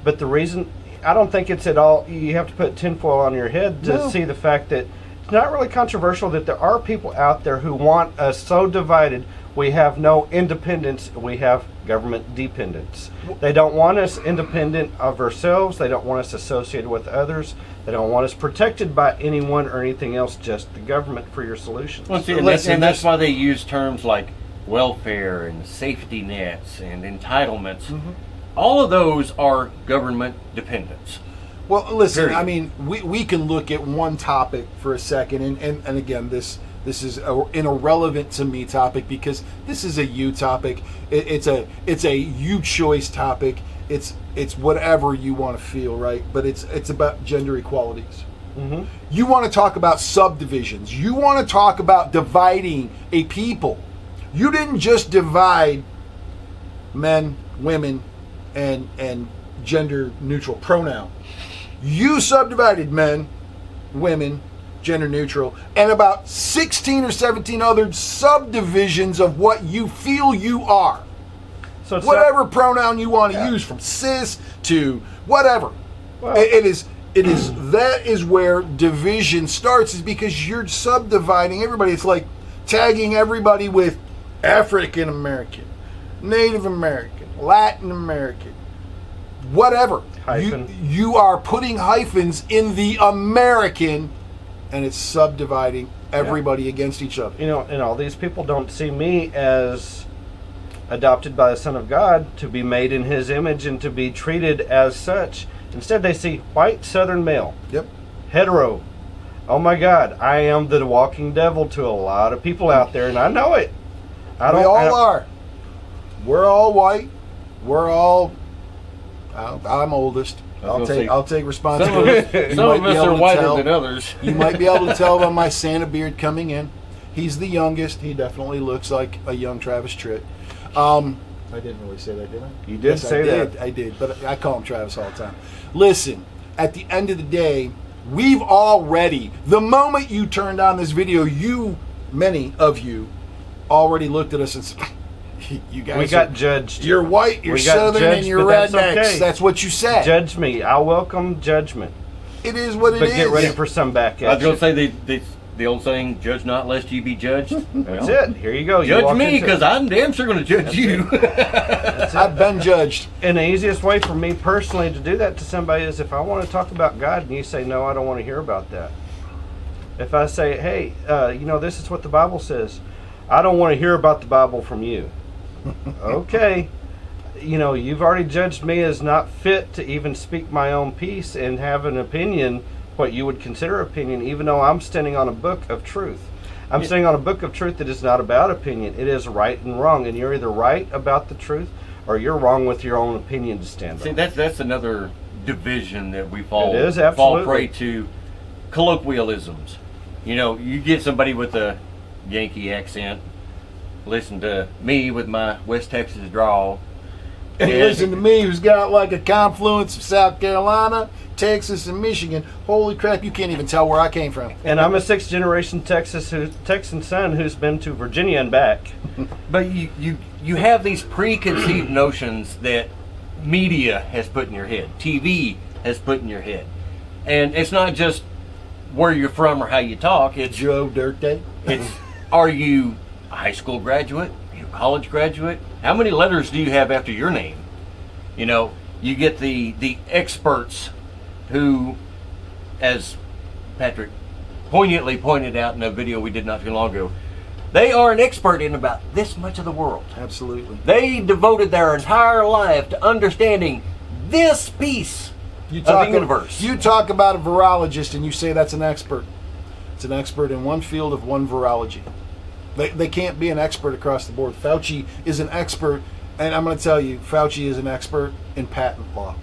But the reason, I don't think it's at all, you have to put tinfoil on your head to see the fact that it's not really controversial that there are people out there who want us so divided we have no independence, we have government dependence. They don't want us independent of ourselves, they don't want us associated with others, they don't want us protected by anyone or anything else, just the government for your solutions. Well, see, and that's why they use terms like welfare and safety nets and entitlements. All of those are government dependence. Well, listen, Period. I mean, we can look at one topic for a second, and again, this is an irrelevant to me topic because this is a you topic. It's a you choice topic. It's whatever you want to feel, right? But it's about gender equalities. You want to talk about subdivisions. You want to talk about dividing a people. You didn't just divide men, women, and gender neutral pronoun. You subdivided men, women, gender neutral, and about 16 or 17 other subdivisions of what you feel you are. So it's Whatever pronoun you want to use, from cis to whatever. Well- It is that is where division starts, is because you're subdividing everybody. It's like tagging everybody with African American, Native American, Latin American, whatever. hyphen. You are putting hyphens in the American, and it's subdividing everybody against each other. You know, and all these people don't see me as adopted by the Son of God to be made in His image and to be treated as such. Instead, they see white Southern male, Yep. hetero. Oh my God, I am the walking devil to a lot of people out there, and I know it. We all are. We're all white. We're all. I'm oldest. I'll take responsibility. Some of us are whiter than others. You might be able to tell by my Santa beard coming in. He's the youngest. He definitely looks like a young Travis Tritt. I didn't really say that, did I? You did say that. I did, but I call him Travis all the time. Listen, at the end of the day, we've already, the moment you turned on this video, many of you, already looked at us and said, you guys we got judged. You're white, you're We got Southern, judged, and you're but that's rednecks. okay. That's what you said. Judge me. I welcome judgment. It is what it But is. get ready for some back I was going action. to say the old saying, "Judge not, lest ye be judged." That's it. Here you go. You Judge walk me, into- because I'm damn sure going to judge you. I've been judged. And the easiest way for me personally to do that to somebody is if I want to talk about God and you say, no, I don't want to hear about that. If I say, hey, this is what the Bible says. I don't want to hear about the Bible from you. Okay. You've already judged me as not fit to even speak my own piece and have an opinion, what you would consider opinion, even though I'm standing on a book of truth. I'm standing on a book of truth that is not about opinion. It is right and wrong. And you're either right about the truth or you're wrong with your own opinion to stand See, on. that's another division that we fall It is, fall absolutely. prey to. Colloquialisms. You get somebody with a Yankee accent, listen to me with my West Texas drawl. And listen to me, who's got like a confluence of South Carolina, Texas, and Michigan. Holy crap, you can't even tell where I came from. And I'm a sixth-generation Texan son who's been to Virginia and back. But you have these preconceived notions that media has put in your head, TV has put in your head. And it's not just where you're from or how you talk, it's Joe Dirt Day. It's, are you a high school graduate? Are you a college graduate? How many letters do you have after your name? You get the experts who, as Patrick poignantly pointed out in a video we did not too long ago, they are an expert in about this much of the world. Absolutely. They devoted their entire life to understanding this piece of the universe. You talk about a virologist and you say that's an expert. It's an expert in one field of one virology. They can't be an expert across the board. Fauci is an expert, and I'm going to tell you, Fauci is an expert in patent law.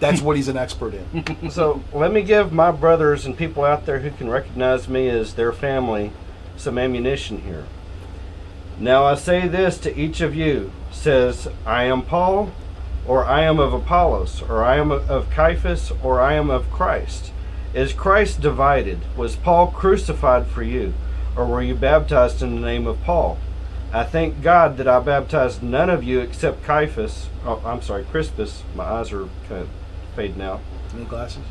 That's what he's an expert in. So let me give my brothers and people out there who can recognize me as their family some ammunition here. Now I say this to each of you, says, I am Paul, or I am of Apollos, or I am of Cephas, or I am of Christ. Is Christ divided? Was Paul crucified for you? Or were you baptized in the name of Paul? I thank God that I baptized none of you except Crispus. My eyes are kind of fading out. Any glasses?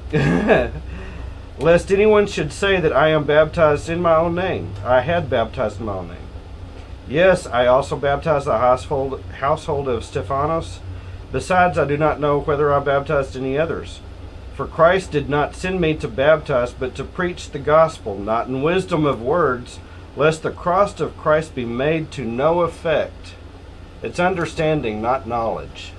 Lest anyone should say that I am baptized in my own name. I had baptized in my own name. Yes, I also baptized the household of Stephanos. Besides, I do not know whether I baptized any others. For Christ did not send me to baptize, but to preach the gospel, not in wisdom of words, lest the cross of Christ be made to no effect. It's understanding, not knowledge.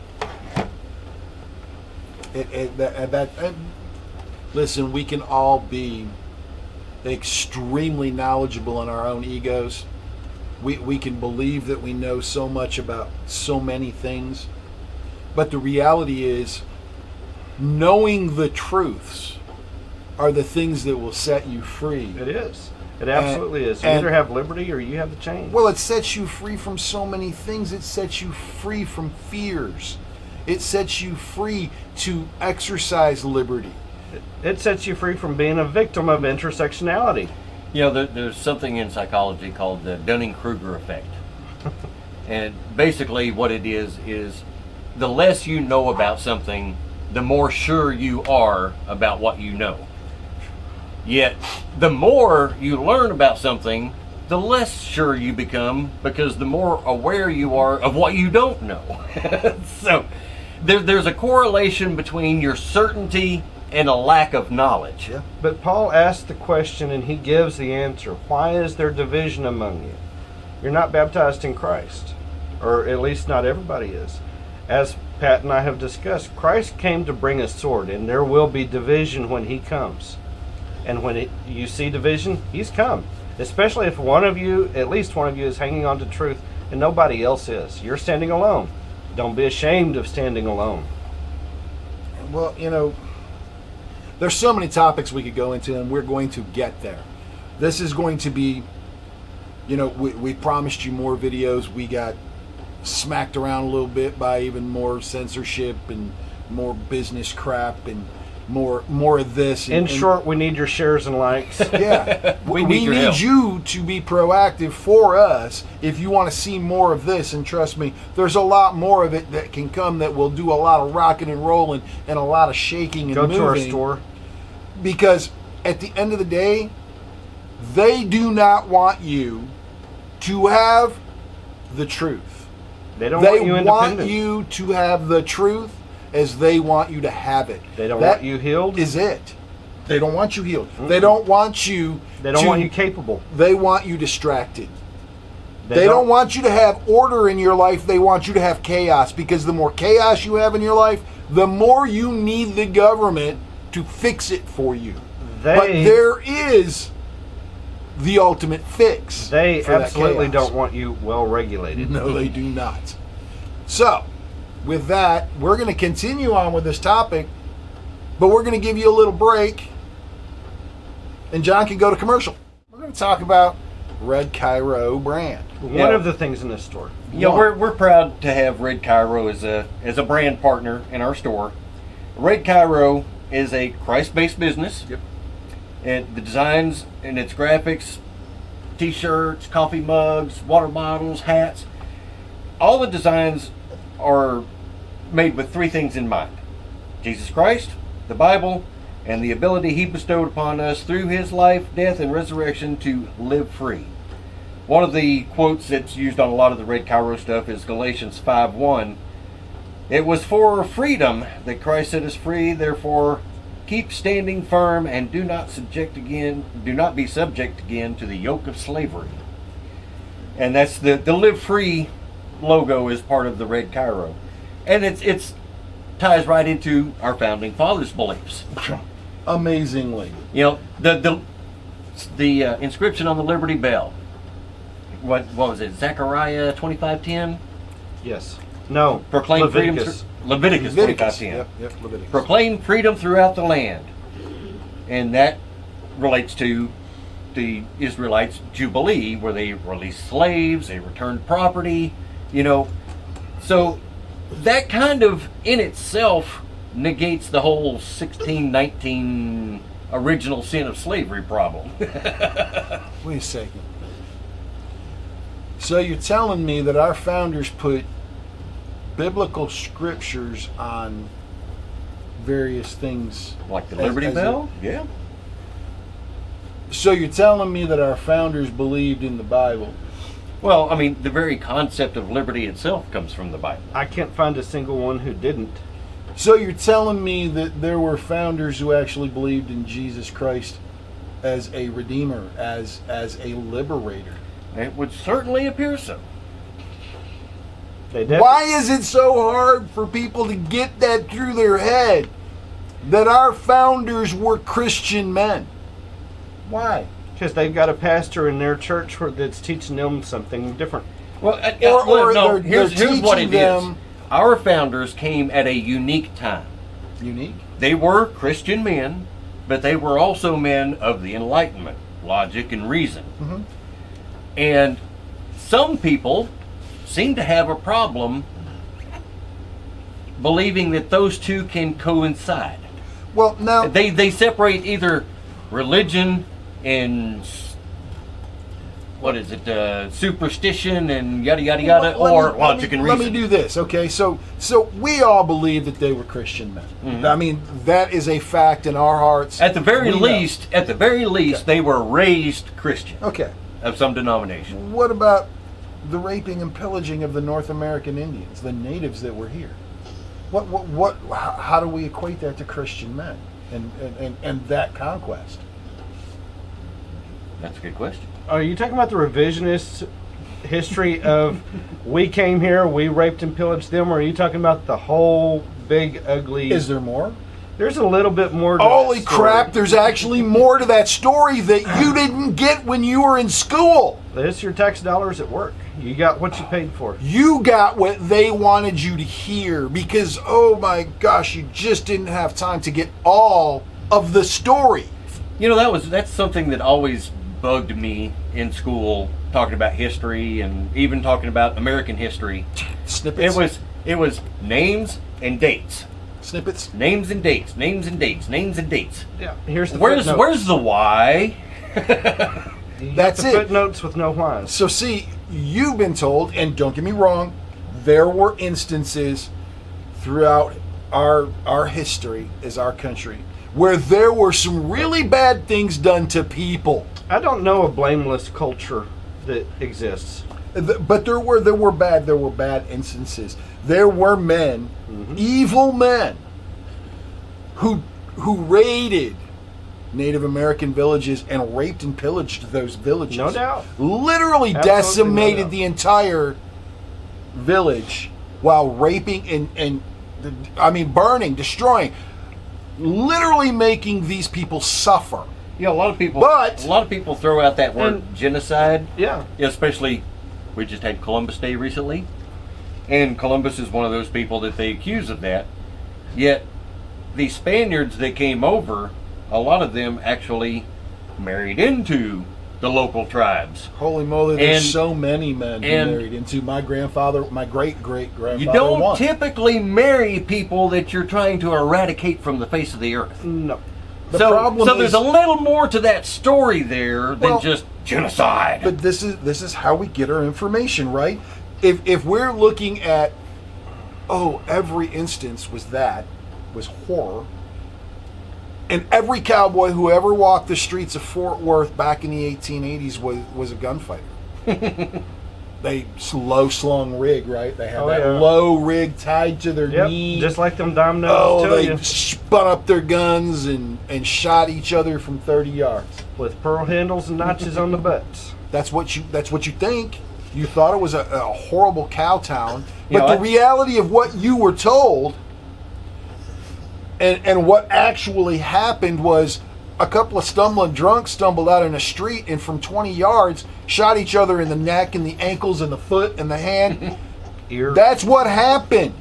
Listen, we can all be extremely knowledgeable in our own egos. We can believe that we know so much about so many things. But the reality is, knowing the truths are the things that will set you free. It is. It absolutely is. You and- either have liberty or you have the chain. Well, it sets you free from so many things. It sets you free from fears. It sets you free to exercise liberty. It sets you free from being a victim of intersectionality. There's something in psychology called the Dunning-Kruger Effect. And basically what it is the less you know about something, the more sure you are about what you know. Yet, the more you learn about something, the less sure you become, because the more aware you are of what you don't know. So, there's a correlation between your certainty and a lack of knowledge. Yeah. But Paul asks the question and he gives the answer. Why is there division among you? You're not baptized in Christ, or at least not everybody is. As Pat and I have discussed, Christ came to bring a sword, and there will be division when he comes. And when you see division, he's come. Especially if one of you, at least one of you, is hanging on to truth and nobody else is. You're standing alone. Don't be ashamed of standing alone. Well, there's so many topics we could go into, and we're going to get there. This is going to be, we promised you more videos. We got smacked around a little bit by even more censorship and more business crap and more of this. In short, we need your shares and likes. Yeah. We need your help. you to be proactive for us if you want to see more of this. And trust me, there's a lot more of it that can come that will do a lot of rocking and rolling and a lot of shaking and Go moving. to our store. Because at the end of the day, they do not want you to have the truth. They don't want you They independent. want you to have the truth as they want you to have it. They don't That want you healed. is it. They don't want you healed. They don't want you They don't want you capable. They want you distracted. They don't want you to have order in your life. They want you to have chaos, because the more chaos you have in your life, the more you need the government to fix it for you. But there is the ultimate fix. They for that absolutely chaos. don't want you well regulated. No, they do not. So, with that, we're going to continue on with this topic, but we're going to give you a little break, and John can go to commercial. We're going to talk about Red Cairo brand. One of the things in this store. We're proud to have Red Cairo as a brand partner in our store. Red Cairo is a Christ-based business. Yep. And the designs and its graphics, t-shirts, coffee mugs, water bottles, hats, all the designs are made with three things in mind: Jesus Christ, the Bible, and the ability he bestowed upon us through his life, death, and resurrection to live free. One of the quotes that's used on a lot of the Red Cairo stuff is Galatians 5:1. It was for freedom that Christ set us free, therefore keep standing firm and do not be subject again to the yoke of slavery. And that's the Live Free logo is part of the Red Cairo. And it's ties right into our founding fathers' beliefs. Amazingly. The inscription on the Liberty Bell. What was it? Zechariah 25:10? Yes. No. Proclaim Leviticus. freedom. Leviticus 25:10. Yep, Leviticus. Proclaim freedom throughout the land. And that relates to the Israelites' Jubilee, where they released slaves, they returned property, So that kind of in itself negates the whole 1619 original sin of slavery problem. Wait a second. So you're telling me that our founders put biblical scriptures on various things, Like the Liberty Bell? Yeah. So you're telling me that our founders believed in the Bible? Well, I mean, the very concept of liberty itself comes from the Bible. I can't find a single one who didn't. So you're telling me that there were founders who actually believed in Jesus Christ as a redeemer, as a liberator? It would certainly appear so. Why is it so hard for people to get that through their head, that our founders were Christian men? Why? Because they've got a pastor in their church that's teaching them something different. Well, here's what it is. Our founders came at a unique time. Unique? They were Christian men, but they were also men of the Enlightenment, logic and reason. Mm-hmm. And some people seem to have a problem believing that those two can coincide. Well, now They separate either religion and superstition and yada yada yada, or logic and reason. Let me do this, okay? So we all believe that they were Christian men. Mm-hmm. I mean, that is a fact in our hearts. At the very We least, Okay. they were raised Christian Okay. of some denomination. What about the raping and pillaging of the North American Indians, the natives that were here? How do we equate that to Christian men and that conquest? That's a good question. Are you talking about the revisionist history of we came here, we raped and pillaged them, or are you talking about the whole big ugly? Is there more? There's a little bit more to Holy that story. crap, there's actually more to that story that you didn't get when you were in school. It's your tax dollars at work. You got what you paid for. You got what they wanted you to hear because, oh my gosh, you just didn't have time to get all of the story. You know, that's something that always bugged me in school, talking about history and even talking about American history. Snippets. It was names and dates. Snippets. Names and dates. Names and dates. Names and dates. Yeah. Here's the Where's footnotes. the why? That's the it. footnotes with no whys. So see, you've been told, and don't get me wrong, there were instances throughout our history as our country where there were some really bad things done to people. I don't know a blameless culture that exists. But there were bad instances. There were men, evil men, who raided Native American villages and raped and pillaged those villages. No doubt. Literally Absolutely decimated no doubt. the entire village while raping and burning, destroying, literally making these people suffer. Yeah, a lot of people. But- a lot of people throw out that word And- genocide. Yeah. Especially, we just had Columbus Day recently, and Columbus is one of those people that they accuse of that. Yet, the Spaniards that came over, a lot of them actually married into the local tribes. Holy moly, there's And- so many men who and- married into my great-great-grandfather. You don't one. typically marry people that you're trying to eradicate from the face of the earth. No. The so problem there's is- a little more to that story there than Well, just genocide. But this is how we get our information, right? If we're looking at, every instance was horror, and every cowboy who ever walked the streets of Fort Worth back in the 1880s was a gunfighter. They low slung rig, right? They had that yeah. low rig tied to their Yep. knee. Just like them dominoes tell they you. spun up their guns and shot each other from 30 yards. With pearl handles and notches on the butts. That's what you think. You thought it was a horrible cow town, You but know, the reality of what you were told and what actually happened was a couple of stumbling drunks stumbled out in the street and from 20 yards shot each other in the neck and the ankles and the foot and the hand. Ear. That's what happened.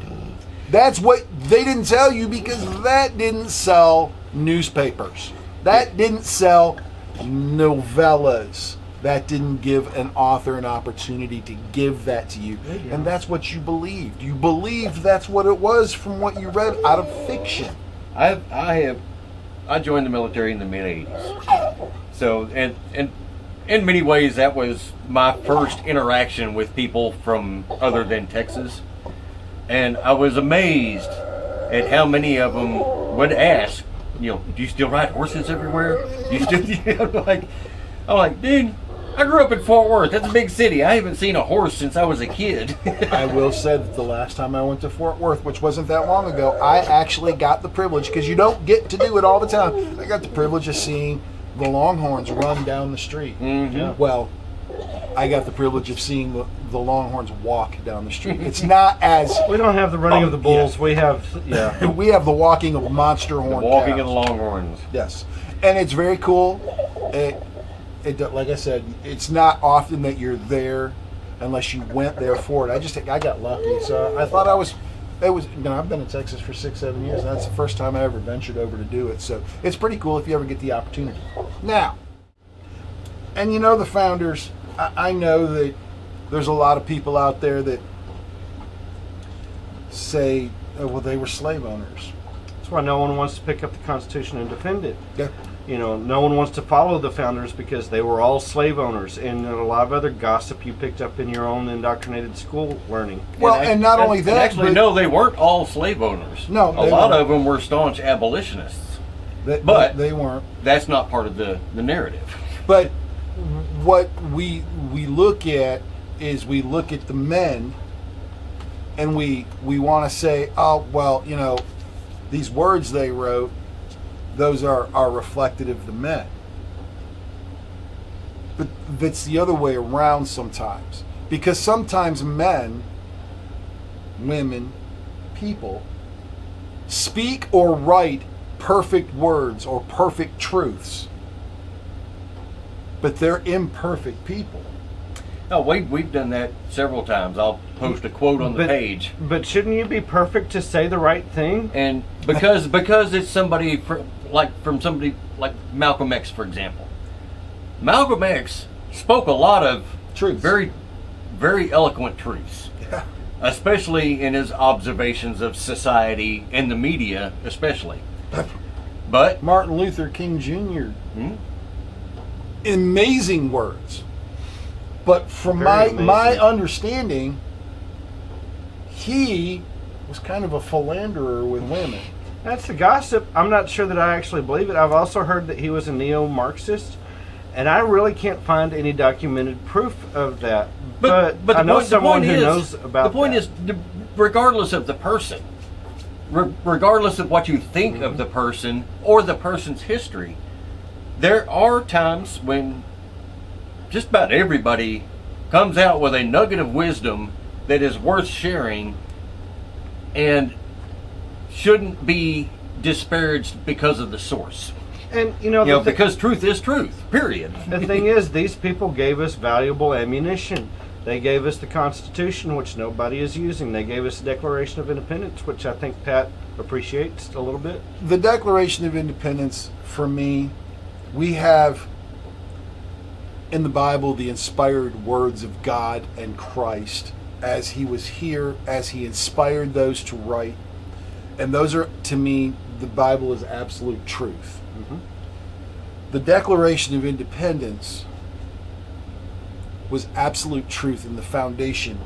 That's what they didn't tell you because that didn't sell newspapers. That didn't sell novellas. That didn't give an author an opportunity to give that to you. And that's what you believed. You believed that's what it was from what you read out of fiction. I joined the military in the mid-'80s. So, and in many ways, that was my first interaction with people from other than Texas. And I was amazed at how many of them would ask, do you still ride horses everywhere? Do you still, I'm like, dude, I grew up in Fort Worth. That's a big city. I haven't seen a horse since I was a kid. I will say that the last time I went to Fort Worth, which wasn't that long ago, I actually got the privilege, because you don't get to do it all the time, I got the privilege of seeing the Longhorns run down the street. Mm-hmm. Well, I got the privilege of seeing the Longhorns walk down the street. It's not as... We don't have the running of the bulls. yeah. We have, We have the walking of monster horn Walking cows. of the Longhorns. Yes. And it's very cool. It, like I said, it's not often that you're there unless you went there for it. I got lucky. So I thought I've been in Texas for 6-7 years, and that's the first time I ever ventured over to do it. So it's pretty cool if you ever get the opportunity. Now, and the founders, I know that there's a lot of people out there that say, they were slave owners. that's why no one wants to pick up the Constitution and defend it. Yeah. No one wants to follow the founders because they were all slave owners, and a lot of other gossip you picked up in your own indoctrinated school learning. Well, and not only And that, actually, but no, they weren't all slave owners. No, a they lot weren't. of them were staunch abolitionists. but they weren't. That's not part of the narrative. But what we look at is we look at the men and we want to say, oh, well, these words they wrote, those are reflective of the men. But it's the other way around sometimes. Because sometimes men, women, people speak or write perfect words or perfect truths, but they're imperfect people. Oh, we've done that several times. I'll post a quote on the page. But shouldn't you be perfect to say the right thing? And because it's somebody from somebody like Malcolm X, for example. Malcolm X spoke a lot of truths, very, very eloquent truths. Yeah. Especially in his observations of society and the media, especially. But Martin Luther King Jr. Amazing words. But from my understanding, he was kind of a philanderer with women. That's the gossip. I'm not sure that I actually believe it. I've also heard that he was a neo-Marxist, and I really can't find any documented proof of that. But I know someone who knows about that. The point is, regardless of the person, regardless of what you think of the person or the person's history, there are times when just about everybody comes out with a nugget of wisdom that is worth sharing and shouldn't be disparaged because of the source. And because truth is truth, period. The thing is, these people gave us valuable ammunition. They gave us the Constitution, which nobody is using. They gave us the Declaration of Independence, which I think Pat appreciates a little bit. The Declaration of Independence, for me, we have in the Bible the inspired words of God and Christ as he was here, as he inspired those to write. And those are, to me, the Bible is absolute truth. The Declaration of Independence was absolute truth in the foundation.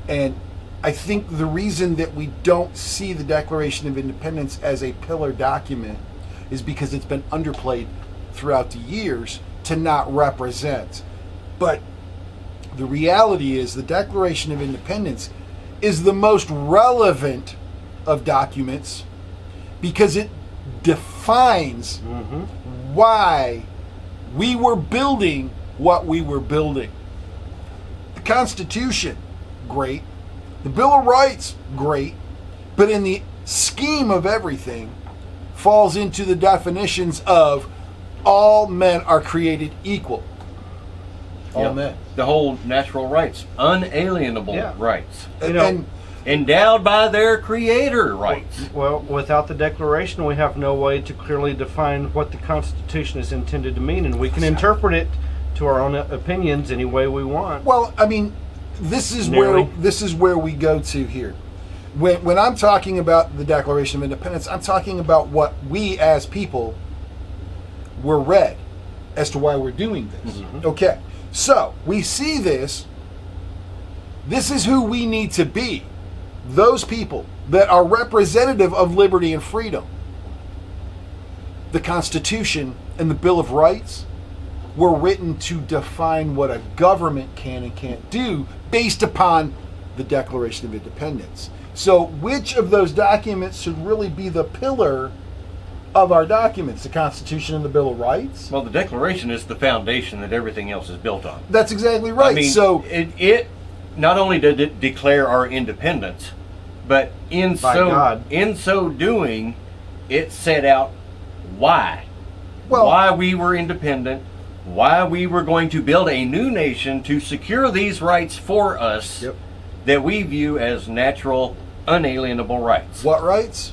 And I think the reason that we don't see the Declaration of Independence as a pillar document is because it's been underplayed throughout the years to not represent. But the reality is the Declaration of Independence is the most relevant of documents because it defines why we were building what we were building. The Constitution, great. The Bill of Rights, great. But in the scheme of everything, falls into the definitions of all men are created equal. All men. The whole natural rights, unalienable rights. And endowed by their creator rights. Well, without the Declaration, we have no way to clearly define what the Constitution is intended to mean, and we can interpret it to our own opinions any way we want. Well, I mean, this is where we go to here. When I'm talking about the Declaration of Independence, I'm talking about what we as people were read as to why we're doing this. Okay, so we see this. This is who we need to be. Those people that are representative of liberty and freedom. The Constitution and the Bill of Rights were written to define what a government can and can't do based upon the Declaration of Independence. So which of those documents should really be the pillar of our documents? The Constitution and the Bill of Rights? Well, the Declaration is the foundation that everything else is built on. That's exactly right. I mean, so it not only did it declare our independence, but in so doing, it set out why we were independent, why we were going to build a new nation to secure these rights for us that we view as natural, unalienable rights. What rights?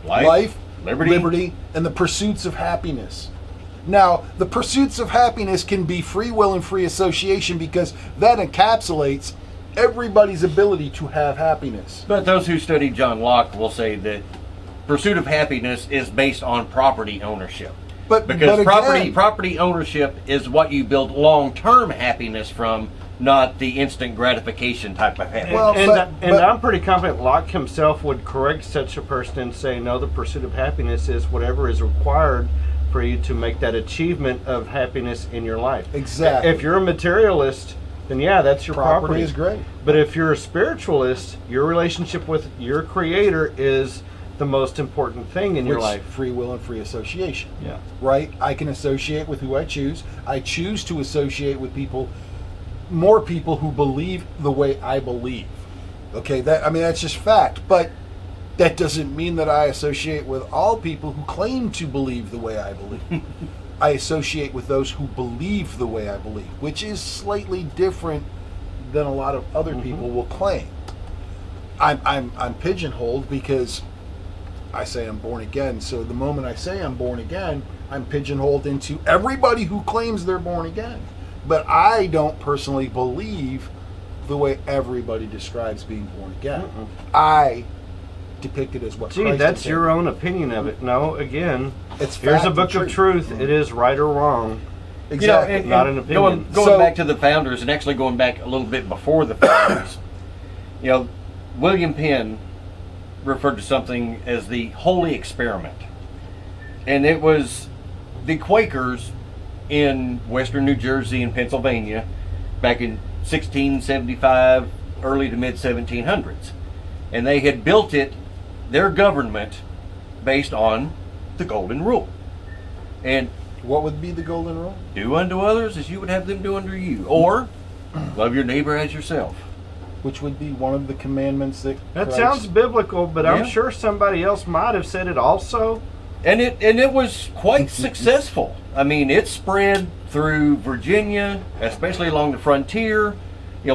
Life, liberty, and the pursuits of happiness. Now, the pursuits of happiness can be free will and free association because that encapsulates everybody's ability to have happiness. But those who study John Locke will say that pursuit of happiness is based on property ownership. Because property ownership is what you build long-term happiness from, not the instant gratification type of happiness. Well, I'm pretty confident Locke himself would correct such a person and say, no, the pursuit of happiness is whatever is required for you to make that achievement of happiness in your life. Exactly. If you're a materialist, then yeah, that's your property. is great. But if you're a spiritualist, your relationship with your Creator is the most important thing in your life. Free will and free association. Yeah. Right? I can associate with who I choose. I choose to associate with more people who believe the way I believe. Okay, that's just fact. But that doesn't mean that I associate with all people who claim to believe the way I believe. I associate with those who believe the way I believe, which is slightly different than a lot of other people will claim. I'm pigeonholed because I say I'm born again. So the moment I say I'm born again, I'm pigeonholed into everybody who claims they're born again. But I don't personally believe the way everybody describes being born again. I depict it as what Christ that's intended. your own opinion of it. No, again, It's here's fact a book and of truth. It is right or wrong. Exactly. And Not an opinion. Going back to the founders, and actually going back a little bit before the founders, William Penn referred to something as the holy experiment. And it was the Quakers in western New Jersey and Pennsylvania back in 1675, early to mid 1700s. And they had built their government based on the Golden Rule. And What would be the golden rule? do unto others as you would have them do unto you. Or love your neighbor as yourself. Which would be one of the commandments that That Christ- sounds biblical, but I'm Yeah. sure somebody else might have said it also. And it was quite successful. I mean, it spread through Virginia, especially along the frontier.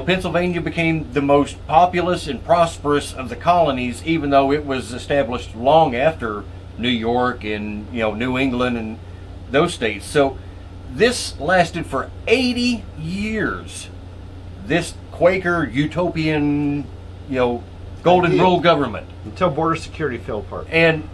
Pennsylvania became the most populous and prosperous of the colonies, even though it was established long after New York and New England and those states. So this lasted for 80 years. This Quaker utopian, Golden Idea. Rule government. Until border security fell apart. And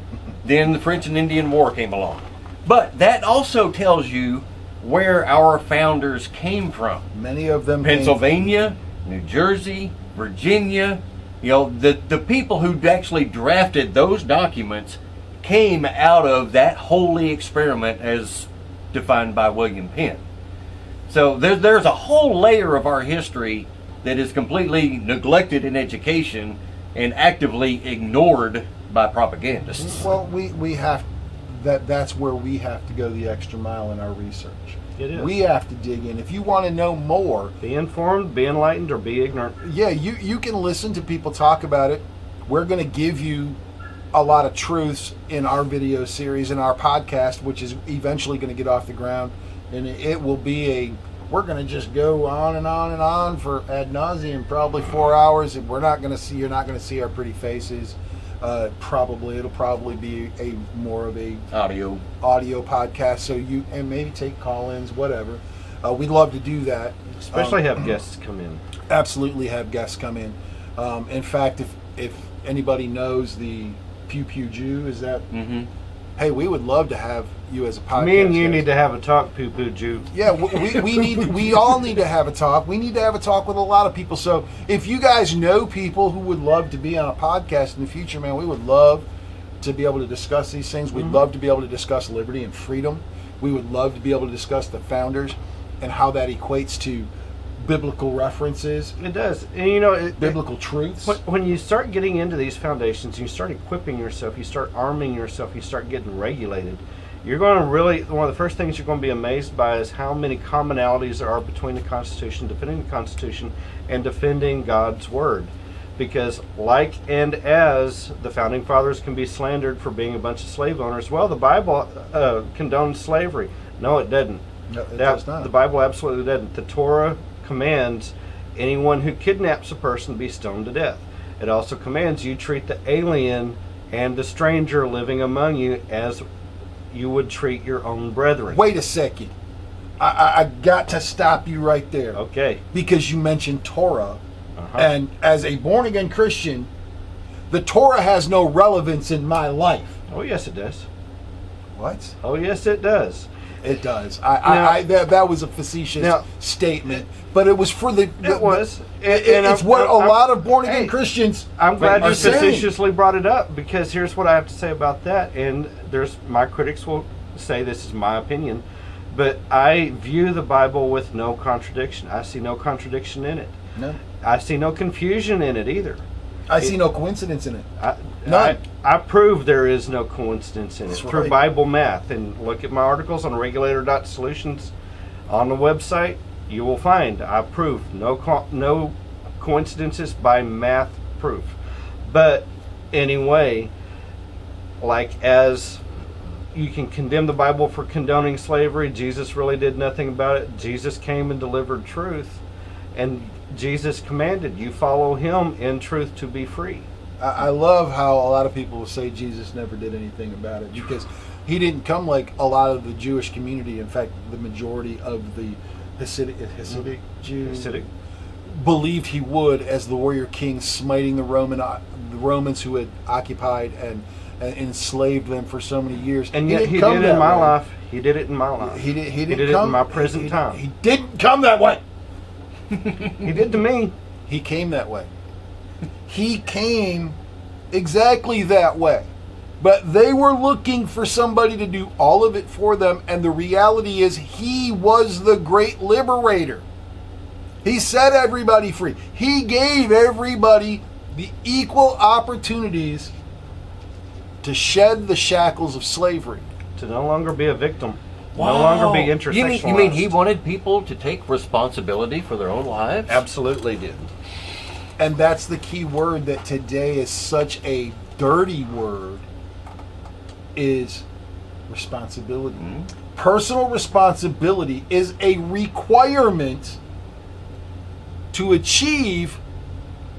then the French and Indian War came along. But that also tells you where our founders came from. Many of them Pennsylvania, New Jersey, Virginia. The people who actually drafted those documents came out of that holy experiment as defined by William Penn. So there's a whole layer of our history that is completely neglected in education and actively ignored by propagandists. Well, we have that's where we have to go the extra mile in our research. It is. We have to dig in. If you want to know more, Be informed, be enlightened, or be ignorant. yeah, you can listen to people talk about it. We're going to give you a lot of truths in our video series, in our podcast, which is eventually going to get off the ground, and it will be we're going to just go on and on and on for ad nauseum, probably 4 hours, and you're not going to see our pretty faces. It'll probably be more of a audio podcast, so you and maybe take call-ins, whatever. We'd love to do that. Especially have guests come in. Absolutely have guests come in. In fact, if anybody knows the Pew Pew Jew, is that? Mm-hmm. Hey, we would love to have you as a podcast. Me and you guest. need to have a talk, Poo Poo Jew. Yeah, we all need to have a talk. We need to have a talk with a lot of people. So if you guys know people who would love to be on a podcast in the future, man, we would love to be able to discuss these things. We'd love to be able to discuss liberty and freedom. We would love to be able to discuss the founders and how that equates to biblical references, It does. And biblical truths. when you start getting into these foundations, you start equipping yourself, you start arming yourself, you start getting regulated, you're going to really, one of the first things you're going to be amazed by is how many commonalities there are between the Constitution, defending the Constitution, and defending God's Word. Because like and as the Founding Fathers can be slandered for being a bunch of slave owners, well, the Bible condones slavery. No, it doesn't. No, it does not. The Bible absolutely doesn't. The Torah commands anyone who kidnaps a person be stoned to death. It also commands you treat the alien and the stranger living among you as you would treat your own brethren. Wait a second. I got to stop you right there. Okay. Because you mentioned Torah. Uh-huh. And as a born-again Christian, the Torah has no relevance in my life. Oh, yes, it does. What? Oh, yes, it does. It does. That was a facetious statement, but it was for the. It was. It's what a lot of born-again hey, Christians I'm glad are you saying. facetiously brought it up, because here's what I have to say about that. And my critics will say this is my opinion, But I view the Bible with no contradiction. I see no contradiction in it. No. I see no confusion in it either. I see no coincidence in it. None. I prove there is no coincidence in That's it through right. Bible math. And look at my articles on regulator.solutions on the website. You will find I prove no coincidences by math proof. But anyway, like as you can condemn the Bible for condoning slavery, Jesus really did nothing about it. Jesus came and delivered truth, and Jesus commanded you follow him in truth to be free. I love how a lot of people will say Jesus never did anything about it, because he didn't come like a lot of the Jewish community. In fact, the majority of the Hasidic Jews believed he would, as the warrior king smiting the Romans who had occupied and enslaved them for so many years. And yet he did it in my life. He did it in my life. He did it in my present time. He didn't come that way. He did to me. He came that way. He came exactly that way. But they were looking for somebody to do all of it for them, and the reality is he was the great liberator. He set everybody free. He gave everybody the equal opportunities to shed the shackles of slavery. To no longer be a victim. Wow. No longer be intersectionalized. You mean he wanted people to take responsibility for their own lives? Absolutely did. And that's the key word that today is such a dirty word, is responsibility. Mm-hmm. Personal responsibility is a requirement to achieve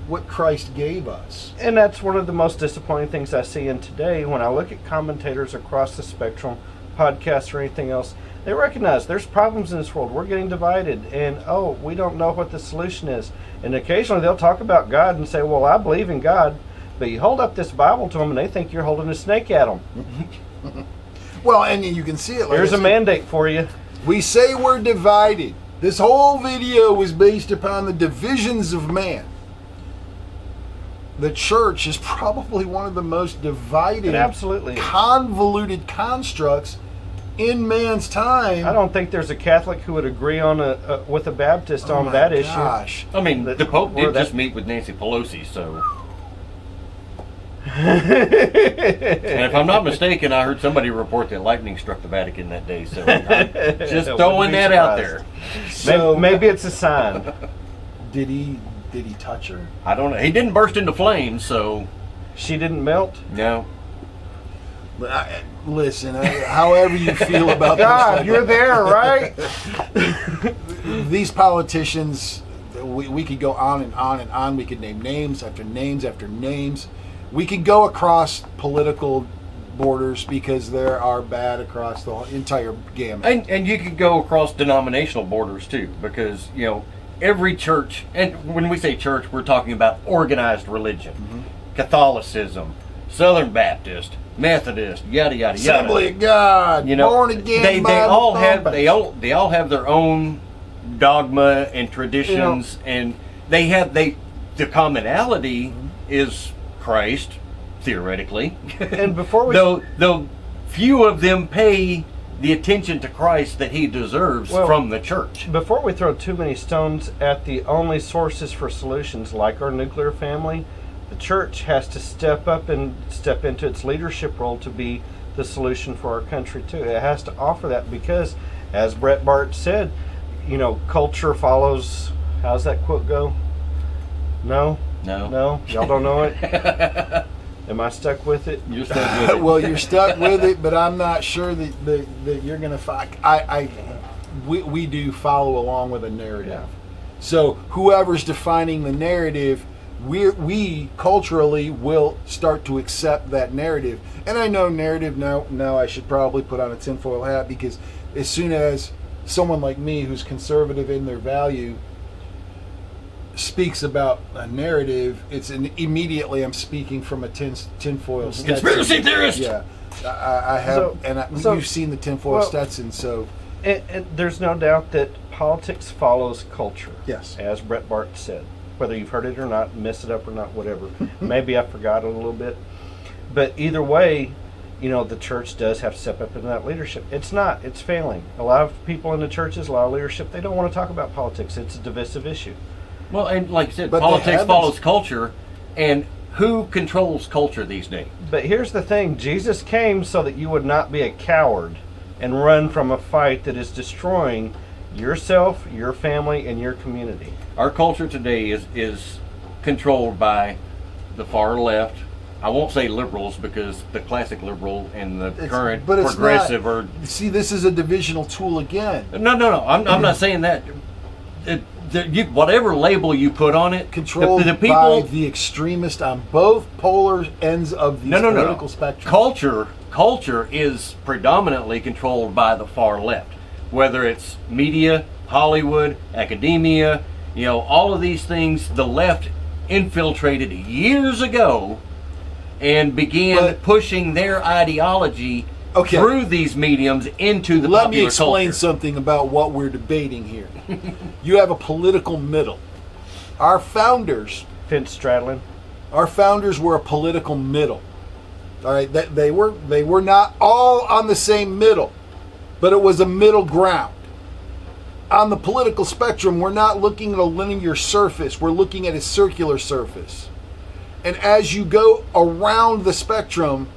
what Christ gave us. And that's one of the most disappointing things I see in today when I look at commentators across the spectrum, podcasts or anything else. They recognize there's problems in this world. We're getting divided, and we don't know what the solution is. And occasionally they'll talk about God and say, well, I believe in God. But you hold up this Bible to them and they think you're holding a snake at them. Well, and you can see it. Like Here's a mandate for you. We say we're divided. This whole video was based upon the divisions of man. The church is probably one of the most divided, It absolutely is. convoluted constructs in man's time. I don't think there's a Catholic who would agree on with a Baptist Oh on my that gosh. I mean, the Pope Or did that- just meet with Nancy Pelosi, so... issue. And if I'm not mistaken, I heard somebody report that lightning struck the Vatican that day, so I'm just throwing that out there. So maybe it's a sign. did he touch her? I don't know. He didn't burst into flames, so... She didn't melt. No. Listen, however you feel about God, this, you're there, right? these politicians, we could go on and on and on. We could name names after names after names. We could go across political borders because there are bad across the entire gamut. And you could go across denominational borders, too, because, every church, and when we say church, we're talking about organized religion. Mm-hmm. Catholicism, Southern Baptist, Methodist, yada, yada, yada. Assembly of God, born again. they Bible all have thumping. they all have their own dogma and traditions, and the commonality is Christ, theoretically. And before we though few of them pay the attention to Christ that he deserves from the church. Before we throw too many stones at the only sources for solutions, like our nuclear family, the church has to step up and step into its leadership role to be the solution for our country too. It has to offer that because, as Brett Bart said, culture follows. How's that quote go? No, y'all don't know it. Am I stuck with it? You're stuck with it. Well, you're stuck with it, but I'm not sure that you're going to we do follow along with a narrative. Yeah. So whoever's defining the narrative, we culturally will start to accept that narrative. And I know narrative now I should probably put on a tinfoil hat, because as soon as someone like me who's conservative in their value speaks about a narrative, immediately I'm speaking from a tinfoil Stetson. Conspiracy theorist! Yeah. I have, you've seen the tinfoil Stetson, so... And there's no doubt that politics follows culture. Yes. As Brett Bart said. Whether you've heard it or not, messed it up or not, whatever. Maybe I forgot it a little bit. But either way, the church does have to step up into that leadership. It's failing. A lot of people in the churches, a lot of leadership, they don't want to talk about politics. It's a divisive issue. Well, and like you said, But politics follows culture, and who controls culture these days? But here's the thing. Jesus came so that you would not be a coward and run from a fight that is destroying yourself, your family, and your community. Our culture today is controlled by the far left. I won't say liberals, because the classic liberal and the current progressive are... See, this is a divisional tool again. No. I'm not saying that. Whatever label you put on it, Controlled the people, by the extremist on both polar ends of the political spectrum. Culture is predominantly controlled by the far left. Whether it's media, Hollywood, academia, all of these things, the left infiltrated years ago and began pushing their ideology through these mediums into the popular culture. Let me explain something about what we're debating here. You have a political middle. Our founders... Fence straddling. Our founders were a political middle. All right, they were not all on the same middle, but it was a middle ground. On the political spectrum, we're not looking at a linear surface. We're looking at a circular surface. And as you go around the spectrum,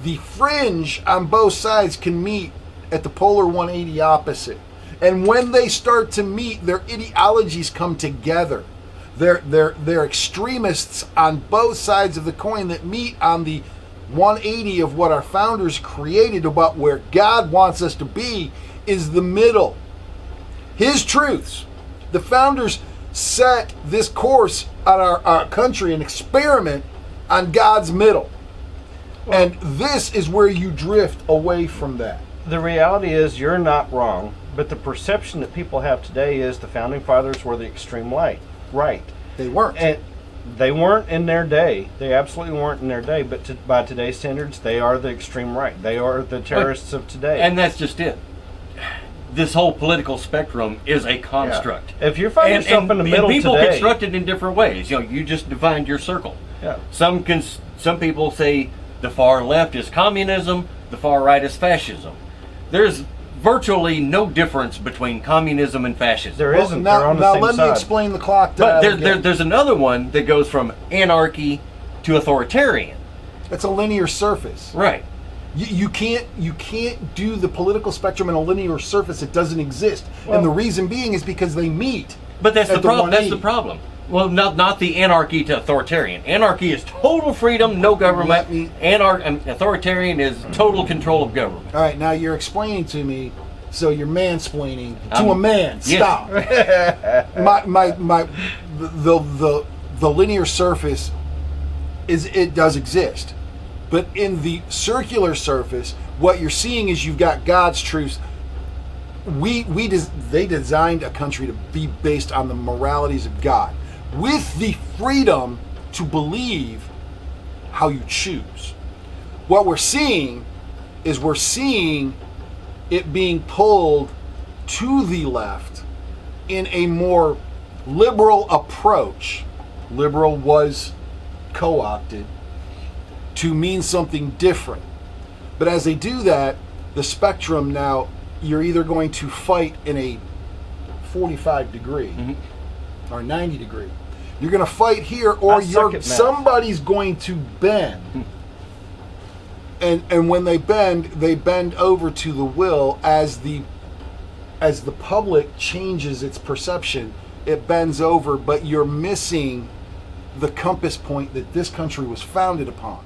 the fringe on both sides can meet at the polar 180 opposite. And when they start to meet, their ideologies come together. They're extremists on both sides of the coin that meet on the 180 of what our founders created about where God wants us to be is the middle. His truths. The founders set this course on our country, an experiment on God's middle. And this is where you drift away from that. The reality is you're not wrong, but the perception that people have today is the founding fathers were the extreme right. They weren't. And they weren't in their day. They absolutely weren't in their day, but by today's standards, they are the extreme right. They are the terrorists of today. And that's just it. This whole political spectrum is a construct. Yeah. If you find yourself in the middle today... people construct it in different ways. You just defined your circle. Yeah. Some people say the far left is communism, the far right is fascism. There's virtually no difference between communism and fascism. There isn't. Now, they're on the same let side. me explain the clock. But there's another one that goes from anarchy to authoritarian. It's a linear surface. Right. You can't do the political spectrum in a linear surface. It doesn't exist. Well, and the reason being is because they meet. But that's the problem. That's the 180. problem. Well, not the anarchy to authoritarian. Anarchy is total freedom, no government. Authoritarian is total control of government. All right, now you're explaining to me, so you're mansplaining to a man. Yes. Stop. The linear surface does exist, but in the circular surface, what you're seeing is you've got God's truths. They designed a country to be based on the moralities of God, with the freedom to believe how you choose. What we're seeing is it being pulled to the left in a more liberal approach. Liberal was co-opted to mean something different. But as they do that, the spectrum now, you're either going to fight in a 45 degree or 90 degree. You're going to fight here, or somebody's going to bend. And when they bend over to the will as the public changes its perception, it bends over, but you're missing the compass point that this country was founded upon.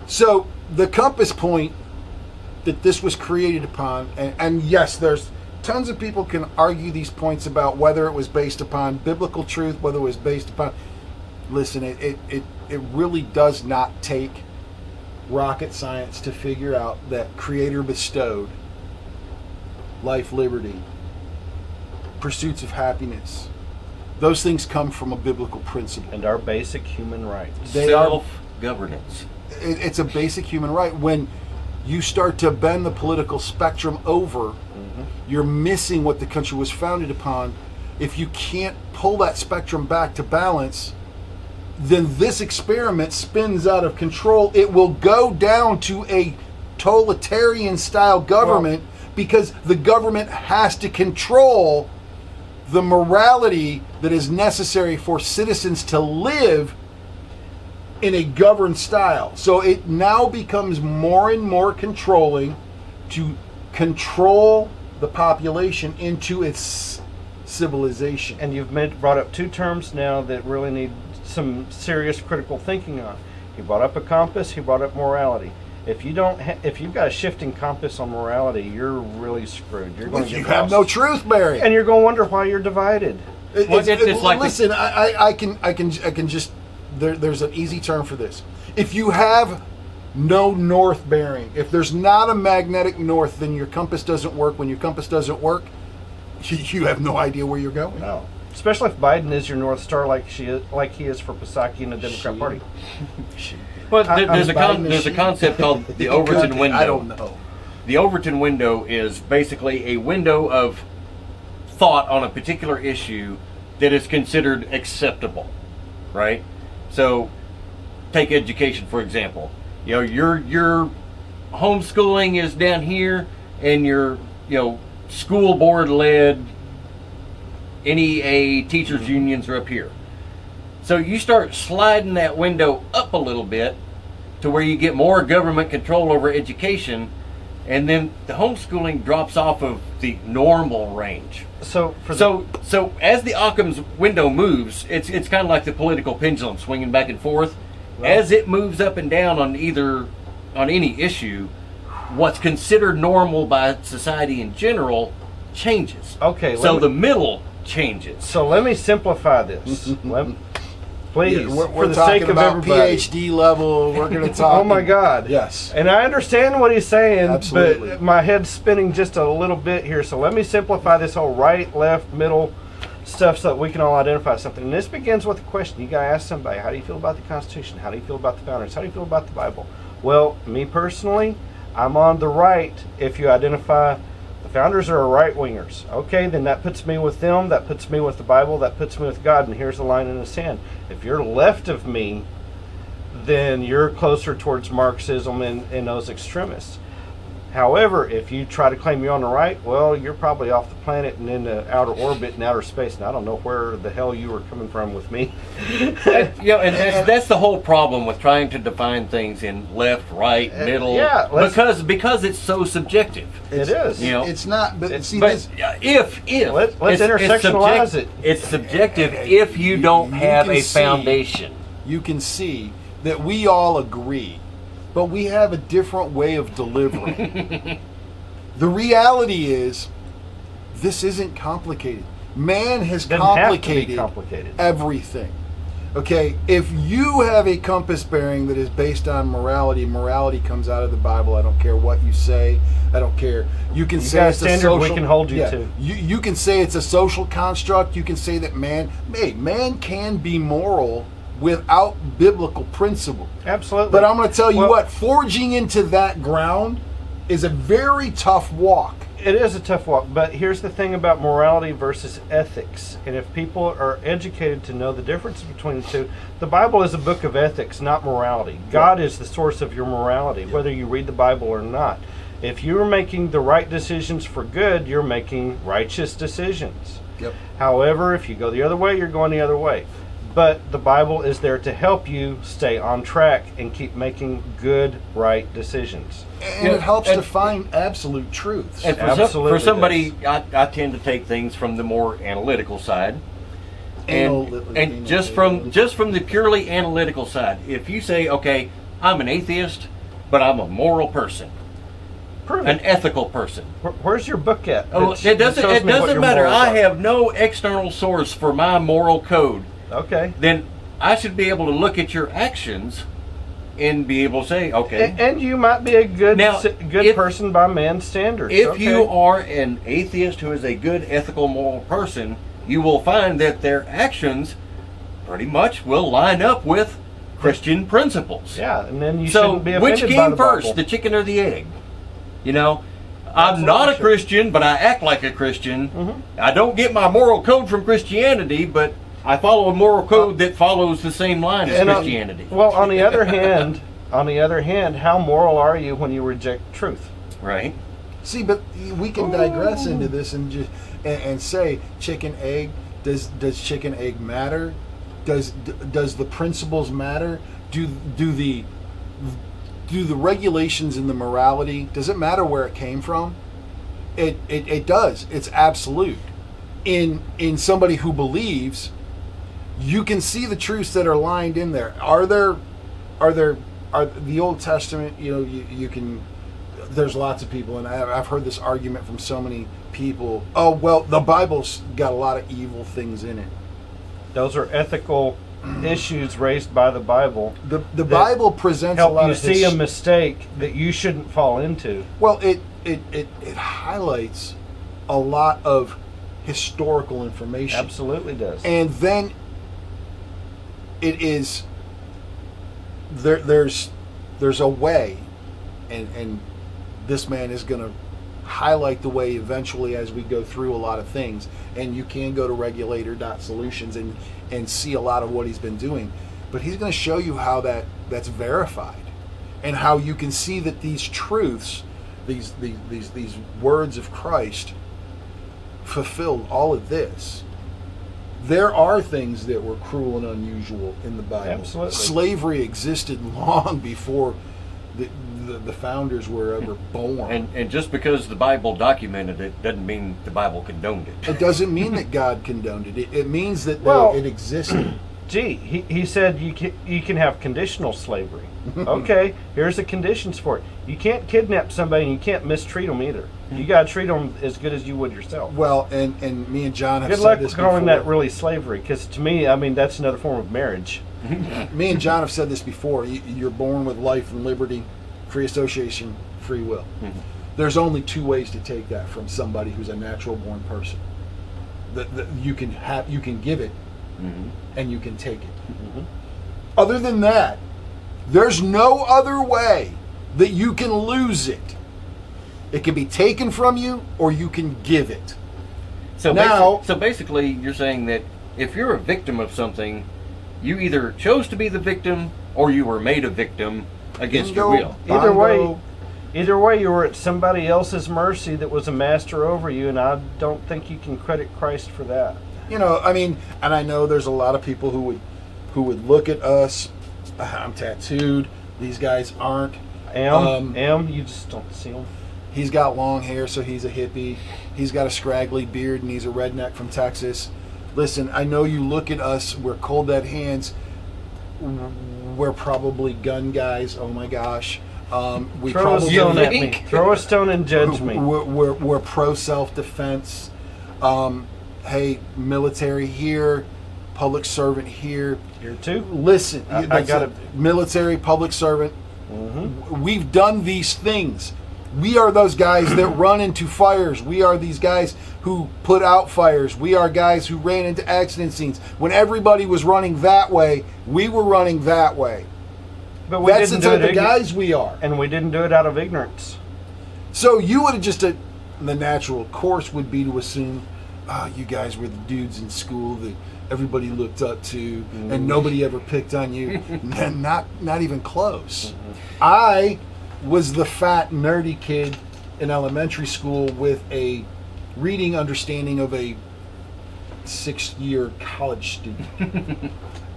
So the compass point that this was created upon, and yes, there's tons of people can argue these points about whether it was based upon biblical truth, whether it was based upon... Listen, it really does not take rocket science to figure out that Creator bestowed life, liberty, pursuits of happiness. Those things come from a biblical principle. And our basic human rights. Self-governance. It's a basic human right. When you start to bend the political spectrum over, you're missing what the country was founded upon. If you can't pull that spectrum back to balance, then this experiment spins out of control. It will go down to a totalitarian style government because the government has to control the morality that is necessary for citizens to live in a governed style. So it now becomes more and more controlling to control the population into its civilization. And you've brought up two terms now that really need some serious critical thinking on. He brought up a compass, he brought up morality. If you don't, if you've got a shifting compass on morality, you're really screwed. You're going to You get have lost. no truth, Barry. And you're going to wonder why you're divided. It's like listen, I can just there's an easy term for this. If you have no north bearing, if there's not a magnetic north, then your compass doesn't work. When your compass doesn't work, you have no idea where you're going. No, especially if Biden is your North Star, like he is for Psaki and the Democrat Party. But there's a concept called the Overton window. I don't know. The Overton window is basically a window of thought on a particular issue that is considered acceptable, right? So, take education for example. You know, your homeschooling is down here, and your school board led NEA teachers unions are up here. So you start sliding that window up a little bit to where you get more government control over education, and then the homeschooling drops off of the normal range. So as the Occam's window moves, it's kind of like the political pendulum swinging back and forth. Right. As it moves up and down on any issue, what's considered normal by society in general changes. Okay. So the middle changes. So let me simplify this. Please, We're for the talking sake of about everybody. PhD level. We're going to talk. Oh my God. Yes. And I understand what he's saying, Absolutely. but my head's spinning just a little bit here. So let me simplify this whole right, left, middle stuff so that we can all identify something. And this begins with a question. You got to ask somebody, how do you feel about the Constitution? How do you feel about the founders? How do you feel about the Bible? Well, me personally, I'm on the right if you identify the founders are right-wingers. Okay, then that puts me with them, that puts me with the Bible, that puts me with God, and here's the line in the sand. If you're left of me, then you're closer towards Marxism and those extremists. However, if you try to claim you're on the right, well, you're probably off the planet and in the outer orbit and outer space, and I don't know where the hell you were coming from with me. And that's the whole problem with trying to define things in left, right, middle. Yeah, because it's so subjective. It is. It's not. But Let's let's intersectionalize it. It's subjective if you don't have a foundation. You can see that we all agree, but we have a different way of delivering. The reality is, this isn't complicated. Man has Doesn't have to be complicated complicated. everything. Okay, if you have a compass bearing that is based on morality comes out of the Bible. I don't care what you say. I don't care. You can say got a it's a standard social. we can hold you to. You can say it's a social construct. You can say that man can be moral without biblical principle. Absolutely. But I'm going to tell you what, forging into that ground is a very tough walk. It is a tough walk, but here's the thing about morality versus ethics. And if people are educated to know the difference between the two, the Bible is a book of ethics, not morality. God is the source of your morality, whether you read the Bible or not. If you're making the right decisions for good, you're making righteous decisions. Yep. However, if you go the other way, you're going the other way. But the Bible is there to help you stay on track and keep making good, right decisions. And it helps to find absolute truths. And for somebody, I tend to take things from the more analytical side. And just from the purely analytical side, if you say, okay, I'm an atheist, but I'm a moral person, an ethical person. Where's your book at? It doesn't matter. I have no external source for my moral code. Okay. Then I should be able to look at your actions and be able to say, okay. And you might be a good if, person by man's standards. If you are an atheist who is a good, ethical, moral person, you will find that their actions pretty much will line up with Christian principles. Yeah, and then you shouldn't be offended which came first, the chicken or the egg? You know, I'm not a Christian, but I act like a Christian. Mm-hmm. I don't get my moral code from Christianity, but I follow a moral code that follows the same line as Christianity. Well, on the other hand, how moral are you when you reject truth? Right. See, but we can digress into this and just and say chicken egg. Does chicken egg matter? Does the principles matter? Do the regulations and the morality, does it matter where it came from? It does. It's absolute. In somebody who believes, you can see the truths that are lined in there. Are the Old Testament, you can, there's lots of people, and I've heard this argument from so many people. Oh, well, the Bible's got a lot of evil things in it. Those are ethical issues raised by the Bible. The Bible presents a lot help you of see a mistake that you shouldn't fall into. Well, it highlights a lot of historical information. Absolutely does. And then it is there's a way, and this man is going to highlight the way eventually as we go through a lot of things. And you can go to regulator.solutions and see a lot of what he's been doing, but he's going to show you how that's verified, and how you can see that these truths, these words of Christ fulfilled all of this. There are things that were cruel and unusual in the Bible. Absolutely. Slavery existed long before the founders were ever born. And just because the Bible documented it doesn't mean the Bible condoned it. It doesn't mean that God condoned it. It means that it existed. Gee, he said you can have conditional slavery. Okay, here's the conditions for it. You can't kidnap somebody, and you can't mistreat them either. You got to treat them as good as you would yourself. Well, and me and John have good said luck this calling before. that really slavery, because to me, that's another form of marriage. Me and John have said this before. You're born with life and liberty, free association, free will. Mm-hmm. There's only two ways to take that from somebody who's a natural born person. You can give it, mm-hmm. and you can take it. Mm-hmm. Other than that, there's no other way that you can lose it. It can be taken from you, or you can give it. So basically, you're saying that if you're a victim of something, you either chose to be the victim, or you were made a victim against your will. Either way, you were at somebody else's mercy that was a master over you, and I don't think you can credit Christ for that. And I know there's a lot of people who would look at us. I'm tattooed. These guys aren't. You just don't see them. He's got long hair, so he's a hippie. He's got a scraggly beard, and he's a redneck from Texas. Listen, I know you look at us. We're cold dead hands. We're probably gun guys. Oh my gosh. Throw a stone and judge me. We're pro self-defense. Hey, military here, public servant here. Here too. Listen, I got it. Military, public servant. Mm-hmm. We've done these things. We are those guys that run into fires. We are these guys who put out fires. We are guys who ran into accident scenes. When everybody was running that way, we were running that way. But that's the type of guys we are. And we didn't do it out of ignorance. So you would have the natural course would be to assume, you guys were the dudes in school that everybody looked up to, and nobody ever picked on you. Not even close. I was the fat, nerdy kid in elementary school with a reading understanding of a 6-year college student.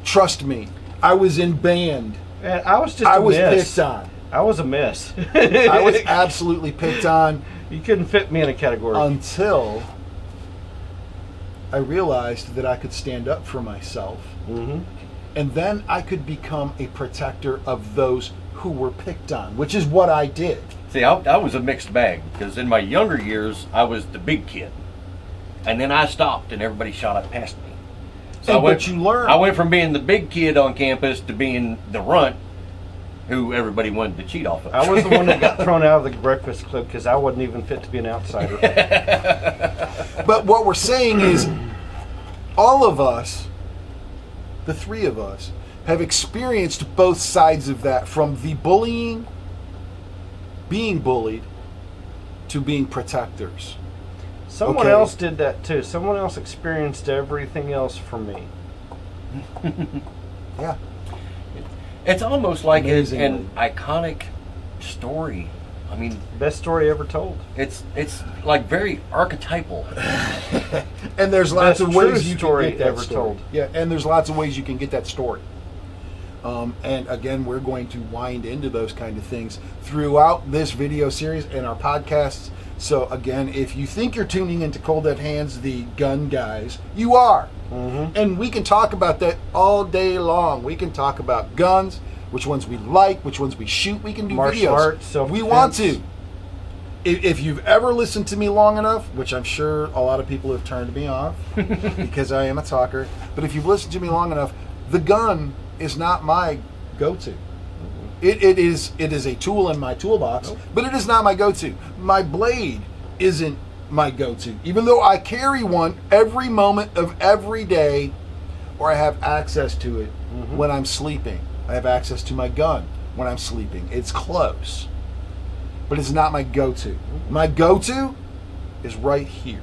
Trust me, I was in band. And I was picked on. I was a mess. I was absolutely picked on. You couldn't fit me in a category. Until I realized that I could stand up for myself. Mm-hmm. And then I could become a protector of those who were picked on, which is what I did. See, I was a mixed bag, because in my younger years, I was the big kid. And then I stopped, and everybody shot up past me. So you learned. I went from being the big kid on campus to being the runt who everybody wanted to cheat off of. I was the one that got thrown out of the Breakfast Club because I wasn't even fit to be an outsider. But what we're saying is, all of us, the three of us, have experienced both sides of that, from the bullying, being bullied, to being protectors. Someone else did that too. Someone else experienced everything else for me. Yeah. It's almost like Amazingly. an iconic story. I mean, Best story ever told. it's like very archetypal. And there's lots Best of ways true you can story get that ever story. told. Yeah, and there's lots of ways you can get that story. And again, we're going to wind into those kind of things throughout this video series and our podcasts. So again, if you think you're tuning into Cold Dead Hands, the gun guys, you are. Mm-hmm. And we can talk about that all day long. We can talk about guns, which ones we like, which ones we shoot. We can do Martial videos. arts, self-defense. We want to. If you've ever listened to me long enough, which I'm sure a lot of people have turned me off because I am a talker, but if you've listened to me long enough, the gun is not my go-to. It is a tool in my toolbox, but it is not my go-to. My blade isn't my go-to, even though I carry one every moment of every day, or I have access to it when I'm sleeping. I have access to my gun when I'm sleeping. It's close, but it's not my go-to. My go-to is right here,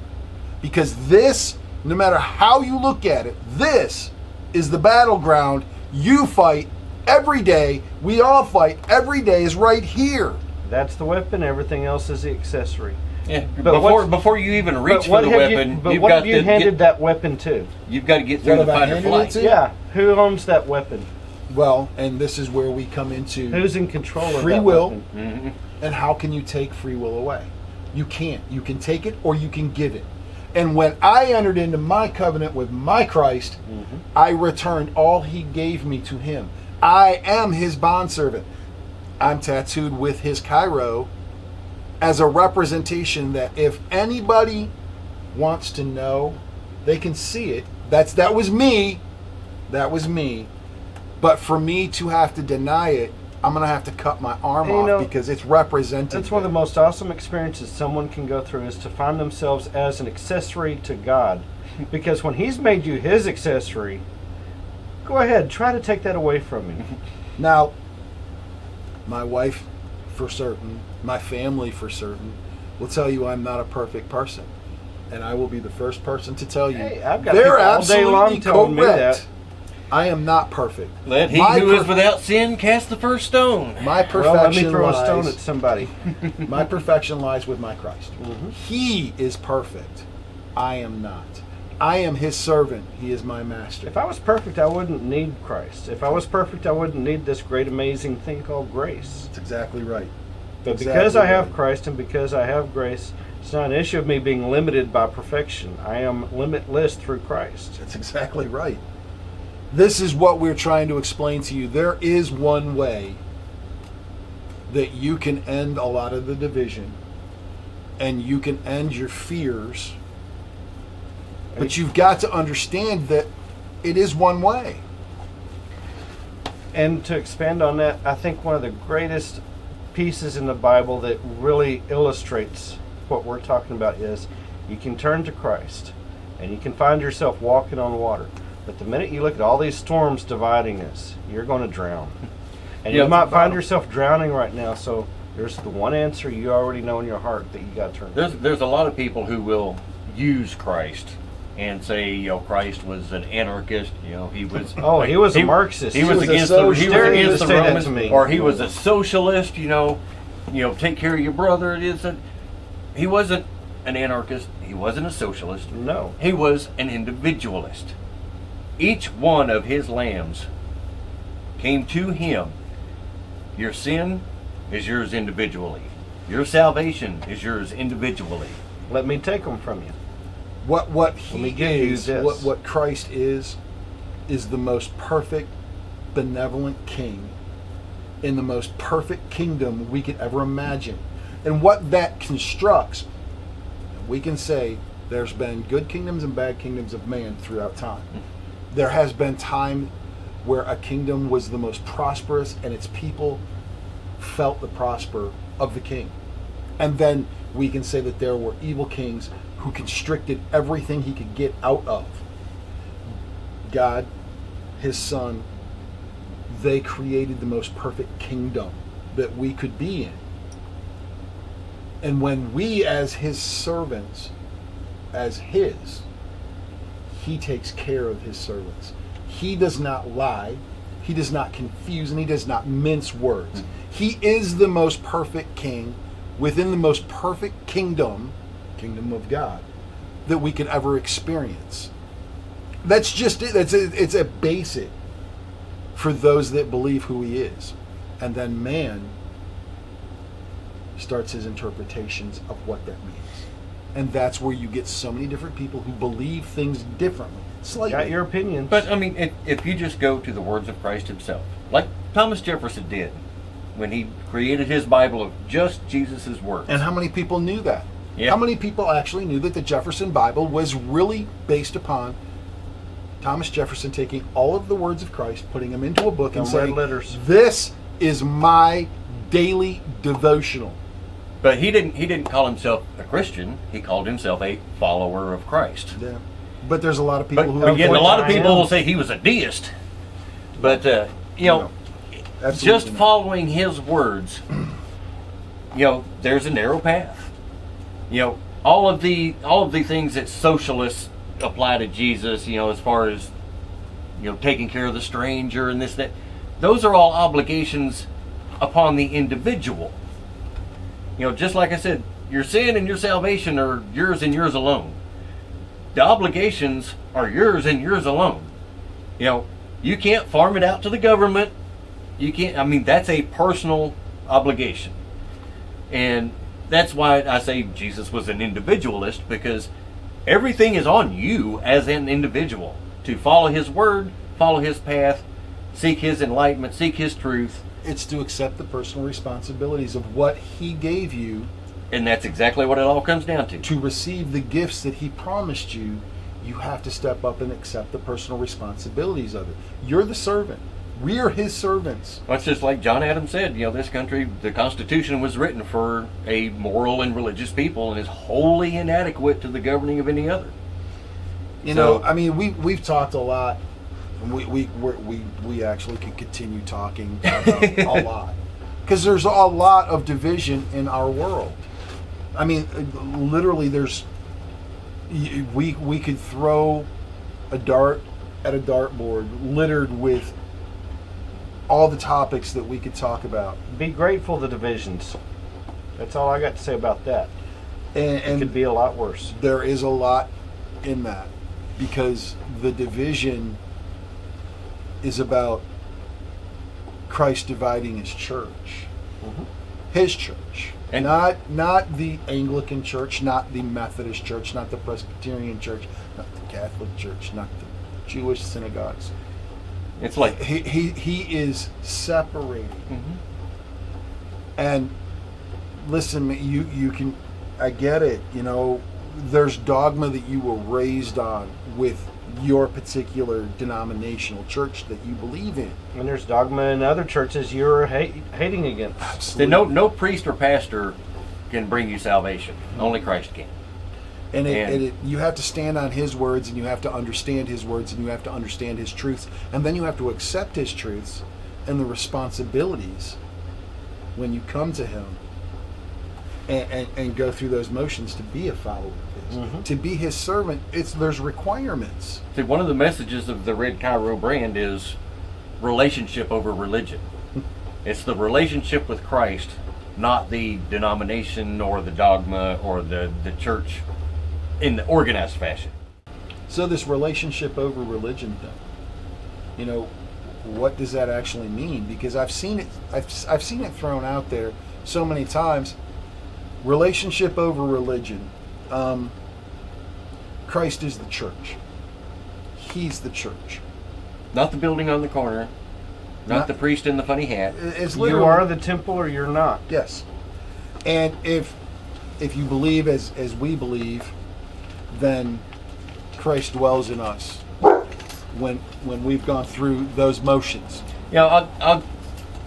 because this, no matter how you look at it, this is the battleground you fight every day. We all fight every day, is right here. That's the weapon. Everything else is the accessory. Yeah. But Before you even reach for what the have weapon, but you've what got have you to handed get, that weapon to? you've got to get through What the have I fight or handed it flight. to? Yeah. Who owns that weapon? Well, and this is where we come into Who's in control of free that will. weapon? Mhm. And how can you take free will away? You can't. You can take it or you can give it. And when I entered into my covenant with my Christ, I returned all he gave me to him. I am his bondservant. I'm tattooed with his Cairo as a representation that if anybody wants to know, they can see it. That was me. That was me. But for me to have to deny it, I'm going to have to cut my arm And, off because it's represented. That's one of the most awesome experiences someone can go through, is to find themselves as an accessory to God. Because when he's made you his accessory, go ahead, try to take that away from him. Now, my wife, for certain, my family, for certain, will tell you I'm not a perfect person. And I will be the first person to tell you, Hey, I've got they're people all day long absolutely telling me correct. that. I am not perfect. Let he My who is per- without sin cast the first stone. My Well, let me perfection throw a stone at lies. somebody. My perfection lies with my Christ. Mm-hmm. He is perfect. I am not. I am his servant. He is my master. If I was perfect, I wouldn't need Christ. If I was perfect, I wouldn't need this great, amazing thing called grace. That's exactly right. But Exactly because I have right. Christ and because I have grace, it's not an issue of me being limited by perfection. I am limitless through Christ. That's exactly right. This is what we're trying to explain to you. There is one way that you can end a lot of the division and you can end your fears. But you've got to understand that it is one way. And to expand on that, I think one of the greatest pieces in the Bible that really illustrates what we're talking about is you can turn to Christ and you can find yourself walking on water. But the minute you look at all these storms dividing us, you're going to drown. And Yeah, you might it's a find battle. yourself drowning right now. So there's the one answer you already know in your heart that you got to turn to. There's a lot of people who will use Christ and say, you know, Christ was an anarchist. You know, he was. Oh, he was a Marxist. He was was a against the. He was socialist. against the Say that Romans, to me. or he was a socialist. You know, take care of your brother. It isn't. He wasn't an anarchist. He wasn't a socialist. No. He was an individualist. Each one of his lambs came to him. Your sin is yours individually. Your salvation is yours individually. Let me take them from you. What me he give you is, this. what Christ is the most perfect, benevolent king in the most perfect kingdom we could ever imagine. And what that constructs, we can say there's been good kingdoms and bad kingdoms of man throughout time. There has been time where a kingdom was the most prosperous and its people felt the prosper of the king. And then we can say that there were evil kings who constricted everything he could get out of. God, his son, they created the most perfect kingdom that we could be in. And when we, as his servants, as his, he takes care of his servants. he does not lie, he does not confuse, and he does not mince words. He is the most perfect king within the most perfect kingdom of God, that we could ever experience. That's just it. It's a basic for those that believe who he is. And then man starts his interpretations of what that means. And that's where you get so many different people who believe things differently. Slightly. Got your opinions. But I mean, if you just go to the words of Christ himself, like Thomas Jefferson did when he created his Bible of just Jesus' words. And how many people knew that? Yeah. How many people actually knew that the Jefferson Bible was really based upon Thomas Jefferson taking all of the words of Christ, putting them into a book, and And red saying, letters. "This is my daily devotional." But he didn't call himself a Christian. He called himself a follower of Christ. Yeah. But there's a lot of people But who again, a lot of I people am. will say he was a deist. But No, absolutely just not. following his words, there's a narrow path. All of the things that socialists apply to Jesus, as far as taking care of the stranger and this, that, those are all obligations upon the individual. Just like I said, your sin and your salvation are yours and yours alone. The obligations are yours and yours alone. You can't farm it out to the government. You can't, that's a personal obligation. And that's why I say Jesus was an individualist, because everything is on you as an individual to follow his word, follow his path, seek his enlightenment, seek his truth. It's to accept the personal responsibilities of what he gave you, And that's exactly what it all comes down to. to receive the gifts that he promised you. You have to step up and accept the personal responsibilities of it. You're the servant. We are his servants. Well, it's just like John Adams said, this country, the Constitution was written for a moral and religious people and is wholly inadequate to the governing of any other. We've talked a lot. And we actually could continue talking about a lot, because there's a lot of division in our world. Literally, we could throw a dart at a dartboard littered with all the topics that we could talk about. Be grateful for the divisions. That's all I got to say about that. It And could be a lot worse. there is a lot in that, because the division is about Christ dividing his church. Mhm. His church. And- not the Anglican church, not the Methodist church, not the Presbyterian church, not the Catholic church, not the Jewish synagogues. It's like, He is separating. Mhm. And listen, you can, I get it, there's dogma that you were raised on with your particular denominational church that you believe in. And there's dogma in other churches you're hating against. Absolutely. no priest or pastor can bring you salvation. Only Christ can. And you have to stand on his words, and you have to understand his words, and you have to understand his truths, and then you have to accept his truths and the responsibilities when you come to him and go through those motions to be a follower of his. Mhm. To be his servant, there's requirements. See, one of the messages of the Red Cairo brand is relationship over religion. It's the relationship with Christ, not the denomination or the dogma or the church in the organized fashion. So this relationship over religion thing, what does that actually mean? Because I've seen it thrown out there so many times. Relationship over religion. Christ is the church. He's the church. Not the building on the corner, not the priest in the funny hat. It's You literally, are the temple or you're not. yes. And if you believe as we believe, then Christ dwells in us when we've gone through those motions. I'll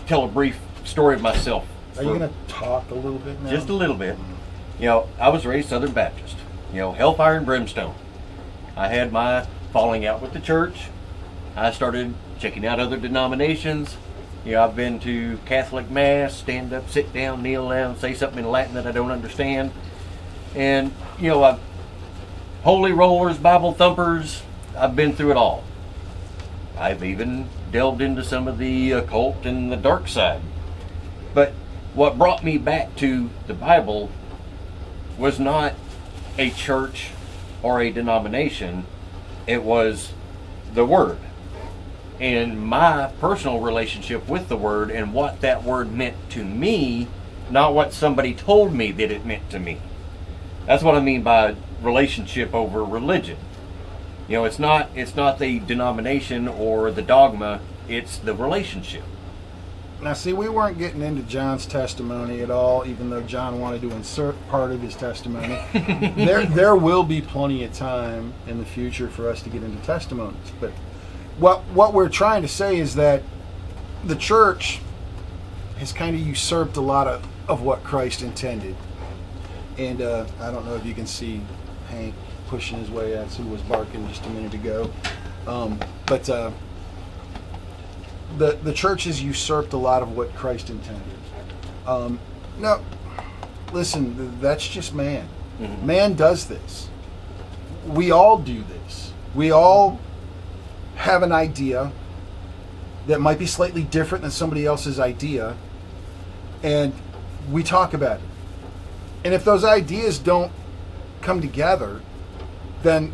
tell a brief story of myself. Are you going to talk a little bit now? Just a little bit. I was raised Southern Baptist. Hellfire and brimstone. I had my falling out with the church. I started checking out other denominations. I've been to Catholic Mass, stand up, sit down, kneel down, say something in Latin that I don't understand. And, holy rollers, Bible thumpers, I've been through it all. I've even delved into some of the occult and the dark side. But what brought me back to the Bible was not a church or a denomination. It was the Word. And my personal relationship with the Word and what that Word meant to me, not what somebody told me that it meant to me. That's what I mean by relationship over religion. You know, it's not the denomination or the dogma, it's the relationship. Now, see, we weren't getting into John's testimony at all, even though John wanted to insert part of his testimony. There will be plenty of time in the future for us to get into testimonies. But what we're trying to say is that the church has kind of usurped a lot of what Christ intended. And I don't know if you can see Hank pushing his way out, who was barking just a minute ago. But the church has usurped a lot of what Christ intended. No, listen, that's just man. Mm-hmm. Man does this. We all do this. We all have an idea that might be slightly different than somebody else's idea, and we talk about it. And if those ideas don't come together, then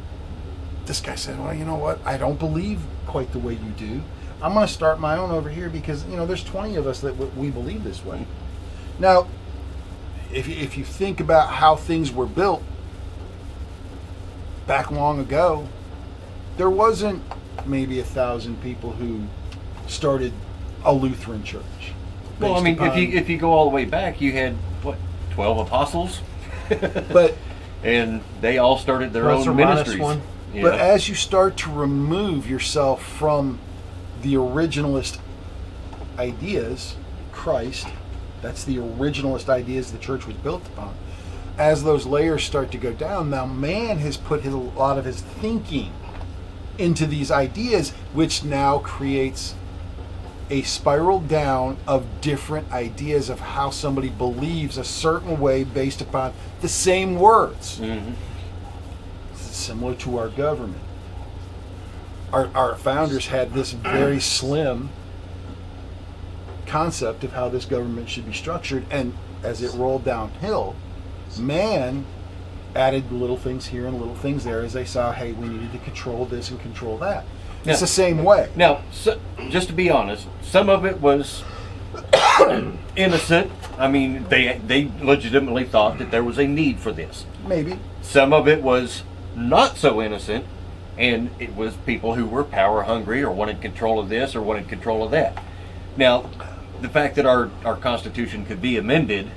this guy said, well, you know what? I don't believe quite the way you do. I'm going to start my own over here because, you know, there's 20 of us that we believe this way. Now, if you think about how things were built back long ago, there wasn't maybe 1,000 people who started a Lutheran church. Well, I mean, if you go all the way back, you had, 12 apostles? But and they all started their own ministries. But as you start to remove yourself from the originalist ideas, Christ, that's the originalist ideas the church was built upon. As those layers start to go down, now man has put a lot of his thinking into these ideas, which now creates a spiral down of different ideas of how somebody believes a certain way based upon the same words. Mm-hmm. It's similar to our government. Our founders had this very slim concept of how this government should be structured, and as it rolled downhill, man added little things here and little things there as they saw, hey, we needed to control this and control that. It's the same way. Now, just to be honest, some of it was innocent. I mean, they legitimately thought that there was a need for this. Maybe. Some of it was not so innocent, and it was people who were power hungry or wanted control of this or wanted control of that. Now, the fact that our Constitution could be amended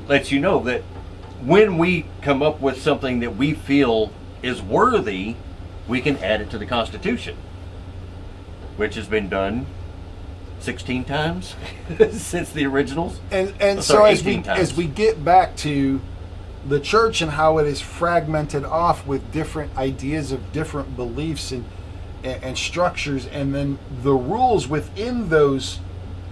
lets you know that when we come up with something that we feel is worthy, we can add it to the Constitution, which has been done 16 times since the originals. And so as we get back to the church and how it is fragmented off with different ideas of different beliefs and structures, and then the rules within those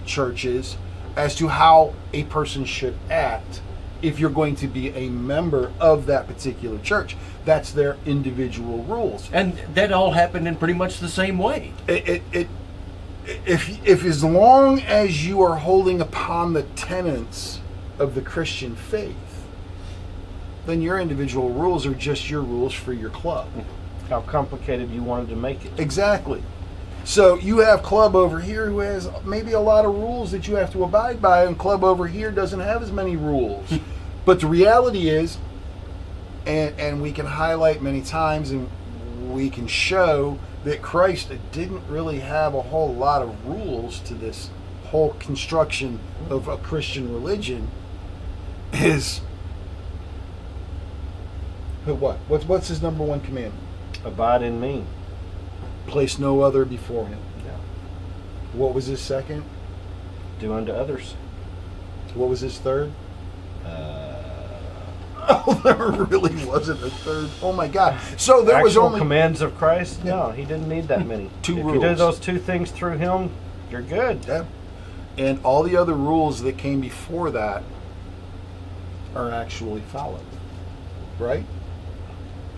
churches as to how a person should act if you're going to be a member of that particular church. That's their individual rules. And that all happened in pretty much the same way. If as long as you are holding upon the tenets of the Christian faith, then your individual rules are just your rules for your club. How complicated you wanted to make it. Exactly. So you have club over here who has maybe a lot of rules that you have to abide by, and club over here doesn't have as many rules. But the reality is, and we can highlight many times and we can show that Christ didn't really have a whole lot of rules to this whole construction of a Christian religion. Is what? What's his number one commandment? Abide in me. Place no other before him. Yeah. What was his second? Do unto others. What was his third? Oh, there really wasn't a third. Oh my God! So there was only commands of Christ. No, he didn't need that many. Two if rules. you do those two things through him, you're good. Yeah. And all the other rules that came before that are actually followed, right?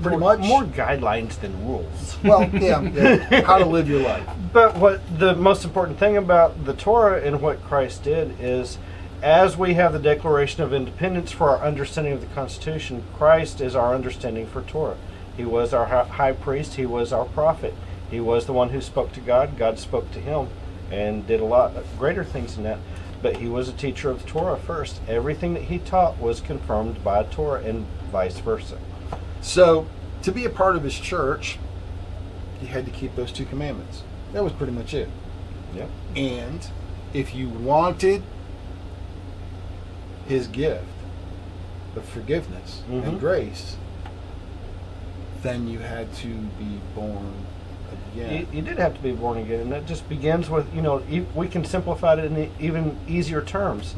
Pretty much. More guidelines than rules. Well, yeah, how to live your life. But what the most important thing about the Torah and what Christ did is, as we have the Declaration of Independence for our understanding of the Constitution, Christ is our understanding for Torah. He was our high priest. He was our prophet. He was the one who spoke to God. God spoke to him and did a lot greater things than that. But he was a teacher of the Torah first. Everything that he taught was confirmed by Torah and vice versa. So, to be a part of his church, you had to keep those 2 commandments. That was pretty much it. Yep. And if you wanted his gift of forgiveness and grace, then you had to be born again. You did have to be born again, and that just begins with, we can simplify it in even easier terms.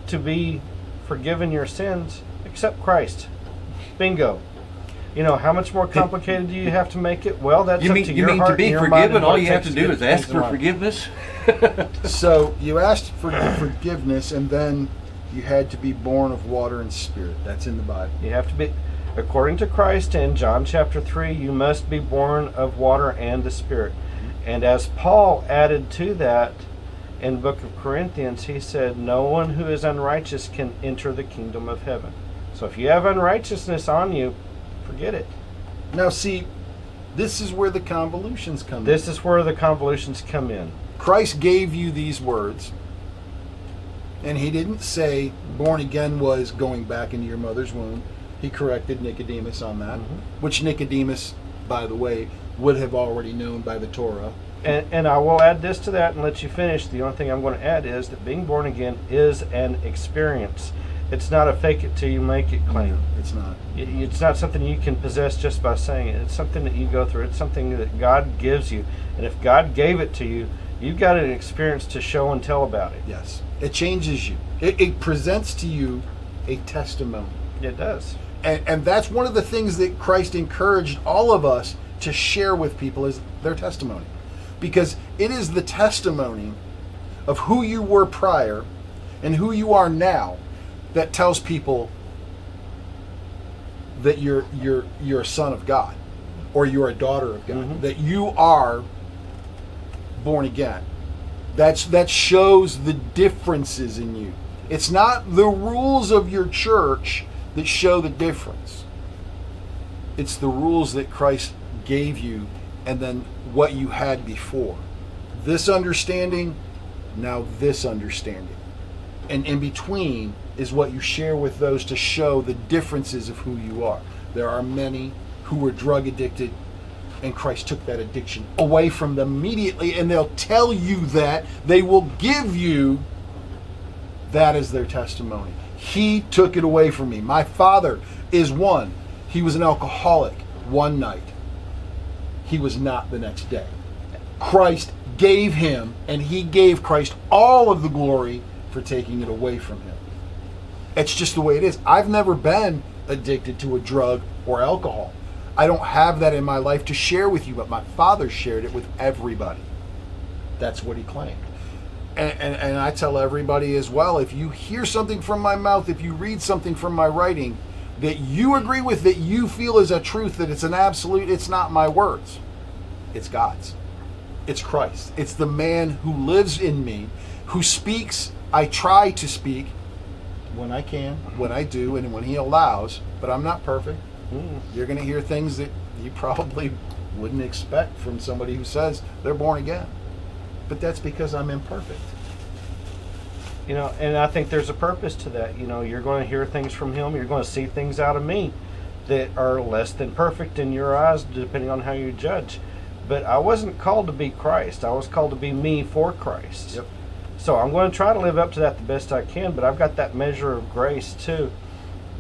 To be forgiven your sins, accept Christ. Bingo. How much more complicated do you have to make it? Well, that's up to your heart to be and your forgiven, mind and all what you it have takes to do get is ask things for right. forgiveness? So you asked for forgiveness, and then you had to be born of water and spirit. That's in the Bible. You have to be, according to Christ in John chapter 3, you must be born of water and the Spirit. And as Paul added to that in the book of Corinthians, he said, no one who is unrighteous can enter the kingdom of heaven. So if you have unrighteousness on you, forget it. Now see, this is where the convolutions come in. This is where the convolutions come in. Christ gave you these words, and he didn't say born again was going back into your mother's womb. He corrected Nicodemus on that, which Nicodemus, by the way, would have already known by the Torah. And I will add this to that and let you finish. The only thing I'm going to add is that being born again is an experience. It's not a fake it till you make it claim. No, it's not. It's not something you can possess just by saying it. It's something that you go through. It's something that God gives you. And if God gave it to you, you've got an experience to show and tell about it. Yes. It changes you. It presents to you a testimony. It does. And that's one of the things that Christ encouraged all of us to share with people is their testimony. Because it is the testimony of who you were prior and who you are now that tells people that you're a son of God or you're a daughter of God, that you are born again. That shows the differences in you. It's not the rules of your church that show the difference. It's the rules that Christ gave you and then what you had before. This understanding, now this understanding. And in between is what you share with those to show the differences of who you are. There are many who were drug addicted, and Christ took that addiction away from them immediately, and they'll tell you that. They will give you that as their testimony. He took it away from me. My father is one. He was an alcoholic one night. He was not the next day. Christ gave him, and he gave Christ all of the glory for taking it away from him. It's just the way it is. I've never been addicted to a drug or alcohol. I don't have that in my life to share with you, but my father shared it with everybody. That's what he claimed. And I tell everybody as well, if you hear something from my mouth, if you read something from my writing that you agree with, that you feel is a truth, that it's an absolute, it's not my words. It's God's. It's Christ. It's the man who lives in me, who speaks. I try to speak when I can, when I do, and when he allows, but I'm not perfect. You're going to hear things that you probably wouldn't expect from somebody who says they're born again. But that's because I'm imperfect. And I think there's a purpose to that. You're going to hear things from him. You're going to see things out of me that are less than perfect in your eyes, depending on how you judge. But I wasn't called to be Christ. I was called to be me for Christ. Yep. So I'm going to try to live up to that the best I can, but I've got that measure of grace too.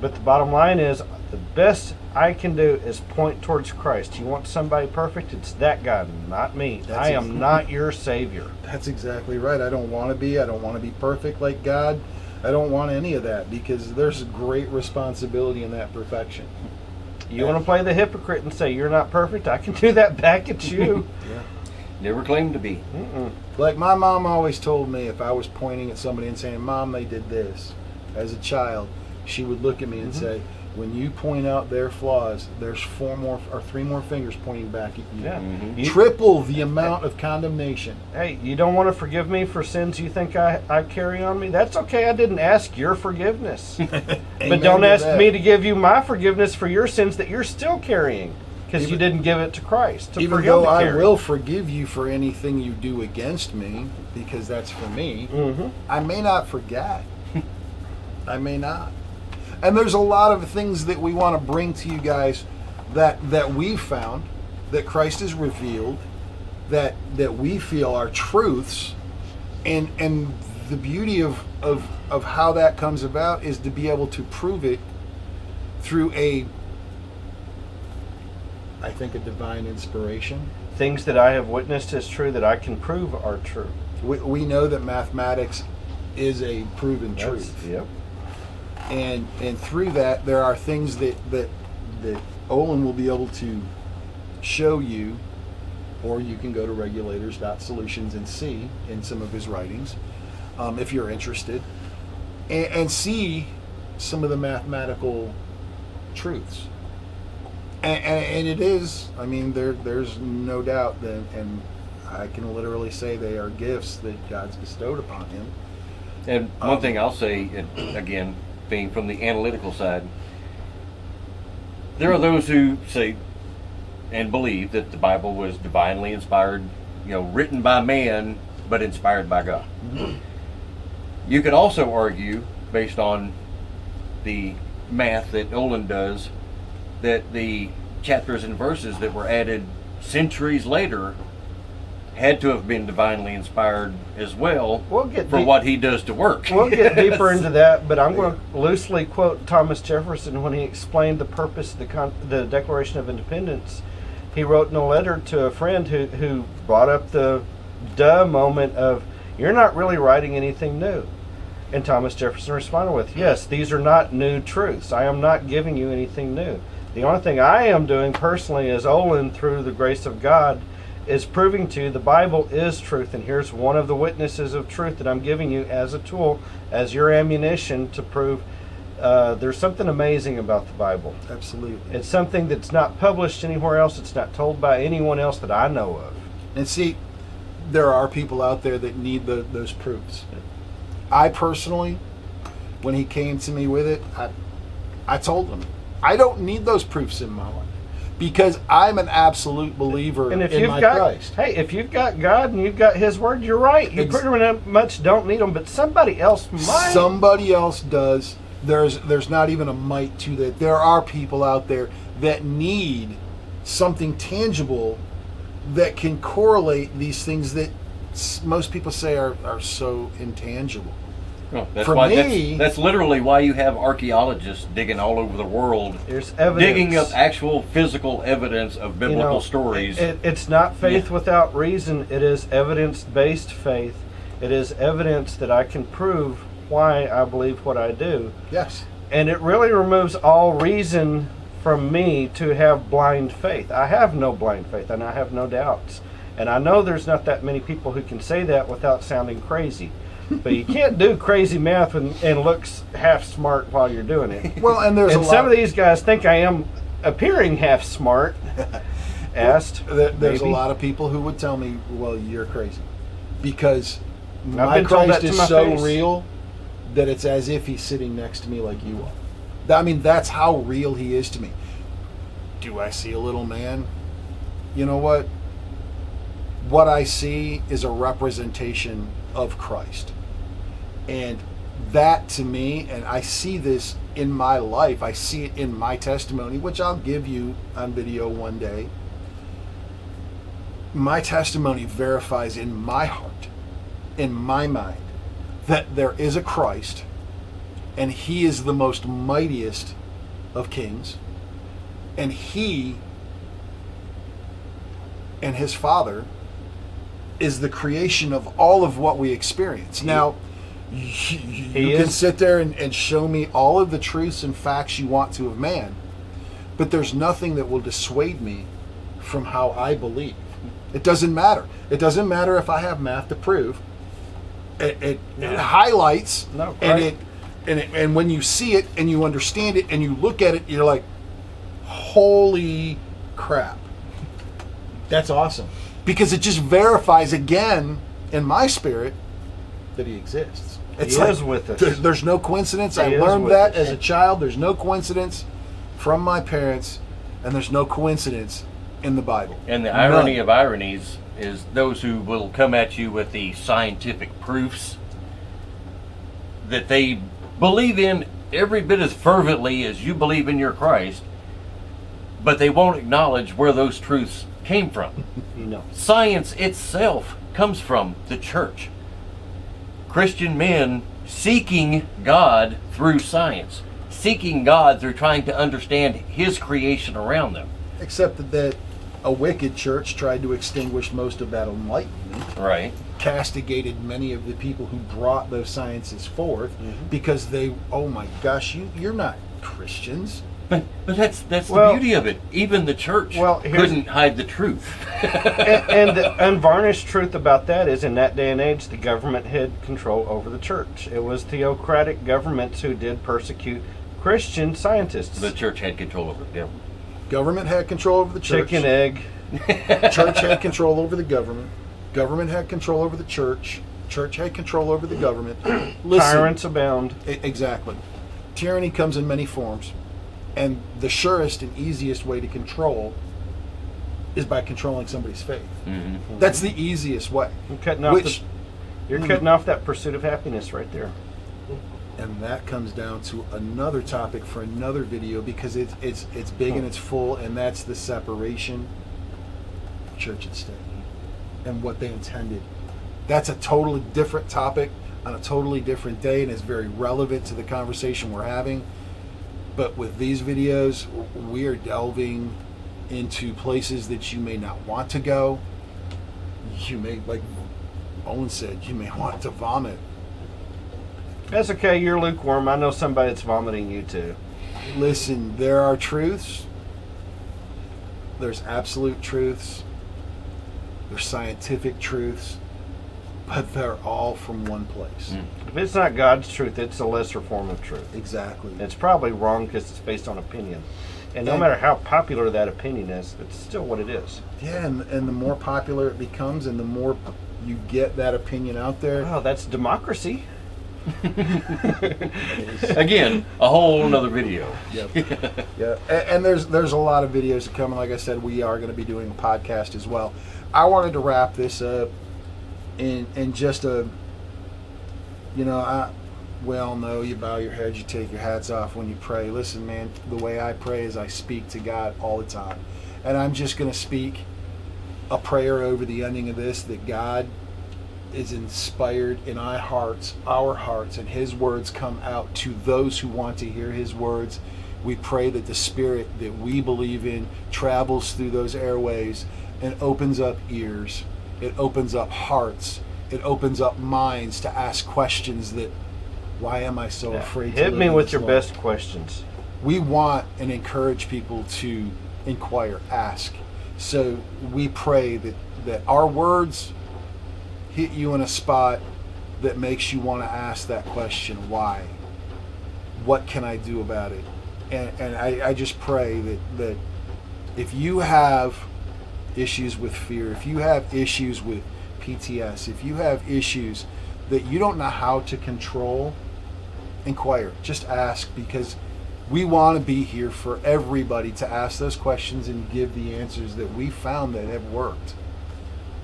But the bottom line is, the best I can do is point towards Christ. You want somebody perfect? It's that guy, not me. I am not your Savior. That's exactly right. I don't want to be. I don't want to be perfect like God. I don't want any of that, because there's a great responsibility in that perfection. You want to play the hypocrite and say you're not perfect? I can do that back at you. Yeah. Never claimed to be. Like my mom always told me, if I was pointing at somebody and saying, "Mom, they did this," as a child, she would look at me and say, when you point out their flaws, there's 4 more or 3 more fingers pointing back at you. Yeah. Mm-hmm. Triple the amount of condemnation. Hey, you don't want to forgive me for sins you think I carry on me? That's okay. I didn't ask your forgiveness. But don't ask me to give you my forgiveness for your sins that you're still carrying, because you didn't give it to Christ. Even though I will forgive you for anything you do against me, because that's for me, I may not forget. I may not. And there's a lot of things that we want to bring to you guys that we've found, that Christ has revealed, that we feel are truths, and the beauty of how that comes about is to be able to prove it through I think a divine inspiration. Things that I have witnessed as true that I can prove are true. We know that mathematics is a proven truth. Yep. And through that, there are things that Olen will be able to show you, or you can go to regulators.solutions and see in some of his writings, if you're interested, and see some of the mathematical truths. And it is, I mean, there's no doubt that, and I can literally say they are gifts that God's bestowed upon him. And one thing I'll say, and again, being from the analytical side, there are those who say and believe that the Bible was divinely inspired, written by man, but inspired by God. Mm-hmm. You could also argue, based on the math that Olen does, that the chapters and verses that were added centuries later had to have been divinely inspired as well for what he does to work. We'll get deeper into that, but I'm going to loosely quote Thomas Jefferson when he explained the purpose of the Declaration of Independence. He wrote in a letter to a friend who brought up the duh moment of, you're not really writing anything new. And Thomas Jefferson responded with, yes, these are not new truths. I am not giving you anything new. The only thing I am doing personally as Olen, through the grace of God, is proving to you the Bible is truth, and here's one of the witnesses of truth that I'm giving you as a tool, as your ammunition to prove there's something amazing about the Bible. Absolutely. It's something that's not published anywhere else. It's not told by anyone else that I know of. And see, there are people out there that need those proofs. I personally, when he came to me with it, I told him, I don't need those proofs in my life, because I'm an absolute believer in my Christ. Hey, if you've got God and you've got His Word, you're right. You pretty much don't need them, but somebody else might. Somebody else does. There's not even a might to that. There are people out there that need something tangible that can correlate these things that most people say are so intangible. Oh, that's For why, me, that's literally why you have archaeologists digging all over the world, there's evidence, digging up actual physical evidence of biblical stories. It's not faith without reason. It is evidence-based faith. It is evidence that I can prove why I believe what I do. yes. And it really removes all reason from me to have blind faith. I have no blind faith, and I have no doubts. And I know there's not that many people who can say that without sounding crazy. But you can't do crazy math and look half smart while you're doing it. Well, and some of these guys think I am appearing half smart. There's a lot of people who would tell me, well, you're crazy. Because my told Christ that to is my so face. real that it's as if he's sitting next to me like you are. I mean, that's how real he is to me. Do I see a little man? You know what? What I see is a representation of Christ. And that to me, and I see this in my life, I see it in my testimony, which I'll give you on video one day. My testimony verifies in my heart, in my mind, that there is a Christ, and he is the most mightiest of kings, and he and his Father is the creation of all of what we experience. Now, you can sit there and show me all of the truths and facts you want to of man, but there's nothing that will dissuade me from how I believe. It doesn't matter. It doesn't matter if I have math to prove. It highlights and And when you see it and you understand it and you look at it, you're like, holy crap. That's awesome. Because it just verifies again in my spirit that he exists. It's He is with us. There's no coincidence. He I is learned with that us. as a child. There's no coincidence from my parents, and there's no coincidence in the Bible. And the irony None. of ironies is those who will come at you with the scientific proofs that they believe in every bit as fervently as you believe in your Christ, but they won't acknowledge where those truths came from. No. Science itself comes from the church. Christian men seeking God through science, seeking God through trying to understand His creation around them. Except that a wicked church tried to extinguish most of that enlightenment, Right. castigated many of the people who brought those sciences forth because they, oh my gosh, you're not Christians. But that's Well- the beauty of it. Even the church Well, here's- couldn't hide the truth. And the unvarnished truth about that is, in that day and age, the government had control over the church. It was theocratic governments who did persecute Christian scientists. The church had control over the government. Government had control over the church. Chicken egg. Church had control over the government. Government had control over the church. Church had control over the government. Listen, Tyrants abound. Exactly. Tyranny comes in many forms. And the surest and easiest way to control is by controlling somebody's faith. Mm-hmm. That's the easiest way. You're cutting off, Which, you're cutting off that pursuit of happiness right there. and that comes down to another topic for another video because it's big and it's full, and that's the separation of church and state and what they intended. That's a totally different topic on a totally different day, and is very relevant to the conversation we're having. But with these videos, we are delving into places that you may not want to go. You may, like Owen said, you may want to vomit. That's okay, you're lukewarm. I know somebody that's vomiting you too. Listen, there are truths. There's absolute truths. There's scientific truths. But they're all from one place. If it's not God's truth, it's a lesser form of truth. Exactly. It's probably wrong because it's based on opinion. And no Yeah. matter how popular that opinion is, it's still what it is. Yeah, and the more popular it becomes and the more you get that opinion out there. Wow, that's democracy. Again, a whole nother video. Yep. Yeah, and there's a lot of videos coming. Like I said, we are going to be doing a podcast as well. I wanted to wrap this up in just a, we all know you bow your heads, you take your hats off when you pray. Listen, man, the way I pray is I speak to God all the time, and I'm just going to speak a prayer over the ending of this, that God is inspired in our hearts, and His words come out to those who want to hear His words. We pray that the Spirit that we believe in travels through those airways and opens up ears. It opens up hearts. It opens up minds to ask questions that, why am I so afraid to Hit live me in with this your life? best questions. We want and encourage people to inquire, ask. So we pray that our words hit you in a spot that makes you want to ask that question, why? What can I do about it? And I just pray that if you have issues with fear, if you have issues with PTS, if you have issues that you don't know how to control, inquire. Just ask, because we want to be here for everybody to ask those questions and give the answers that we found that have worked.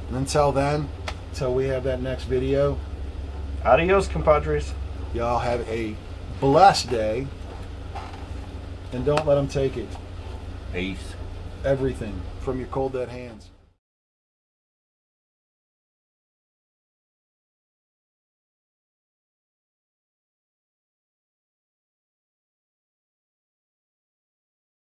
And until then, until we have that next video, Adios, compadres. y'all have a blessed day, and don't let them take it. Peace. Everything from your cold dead hands.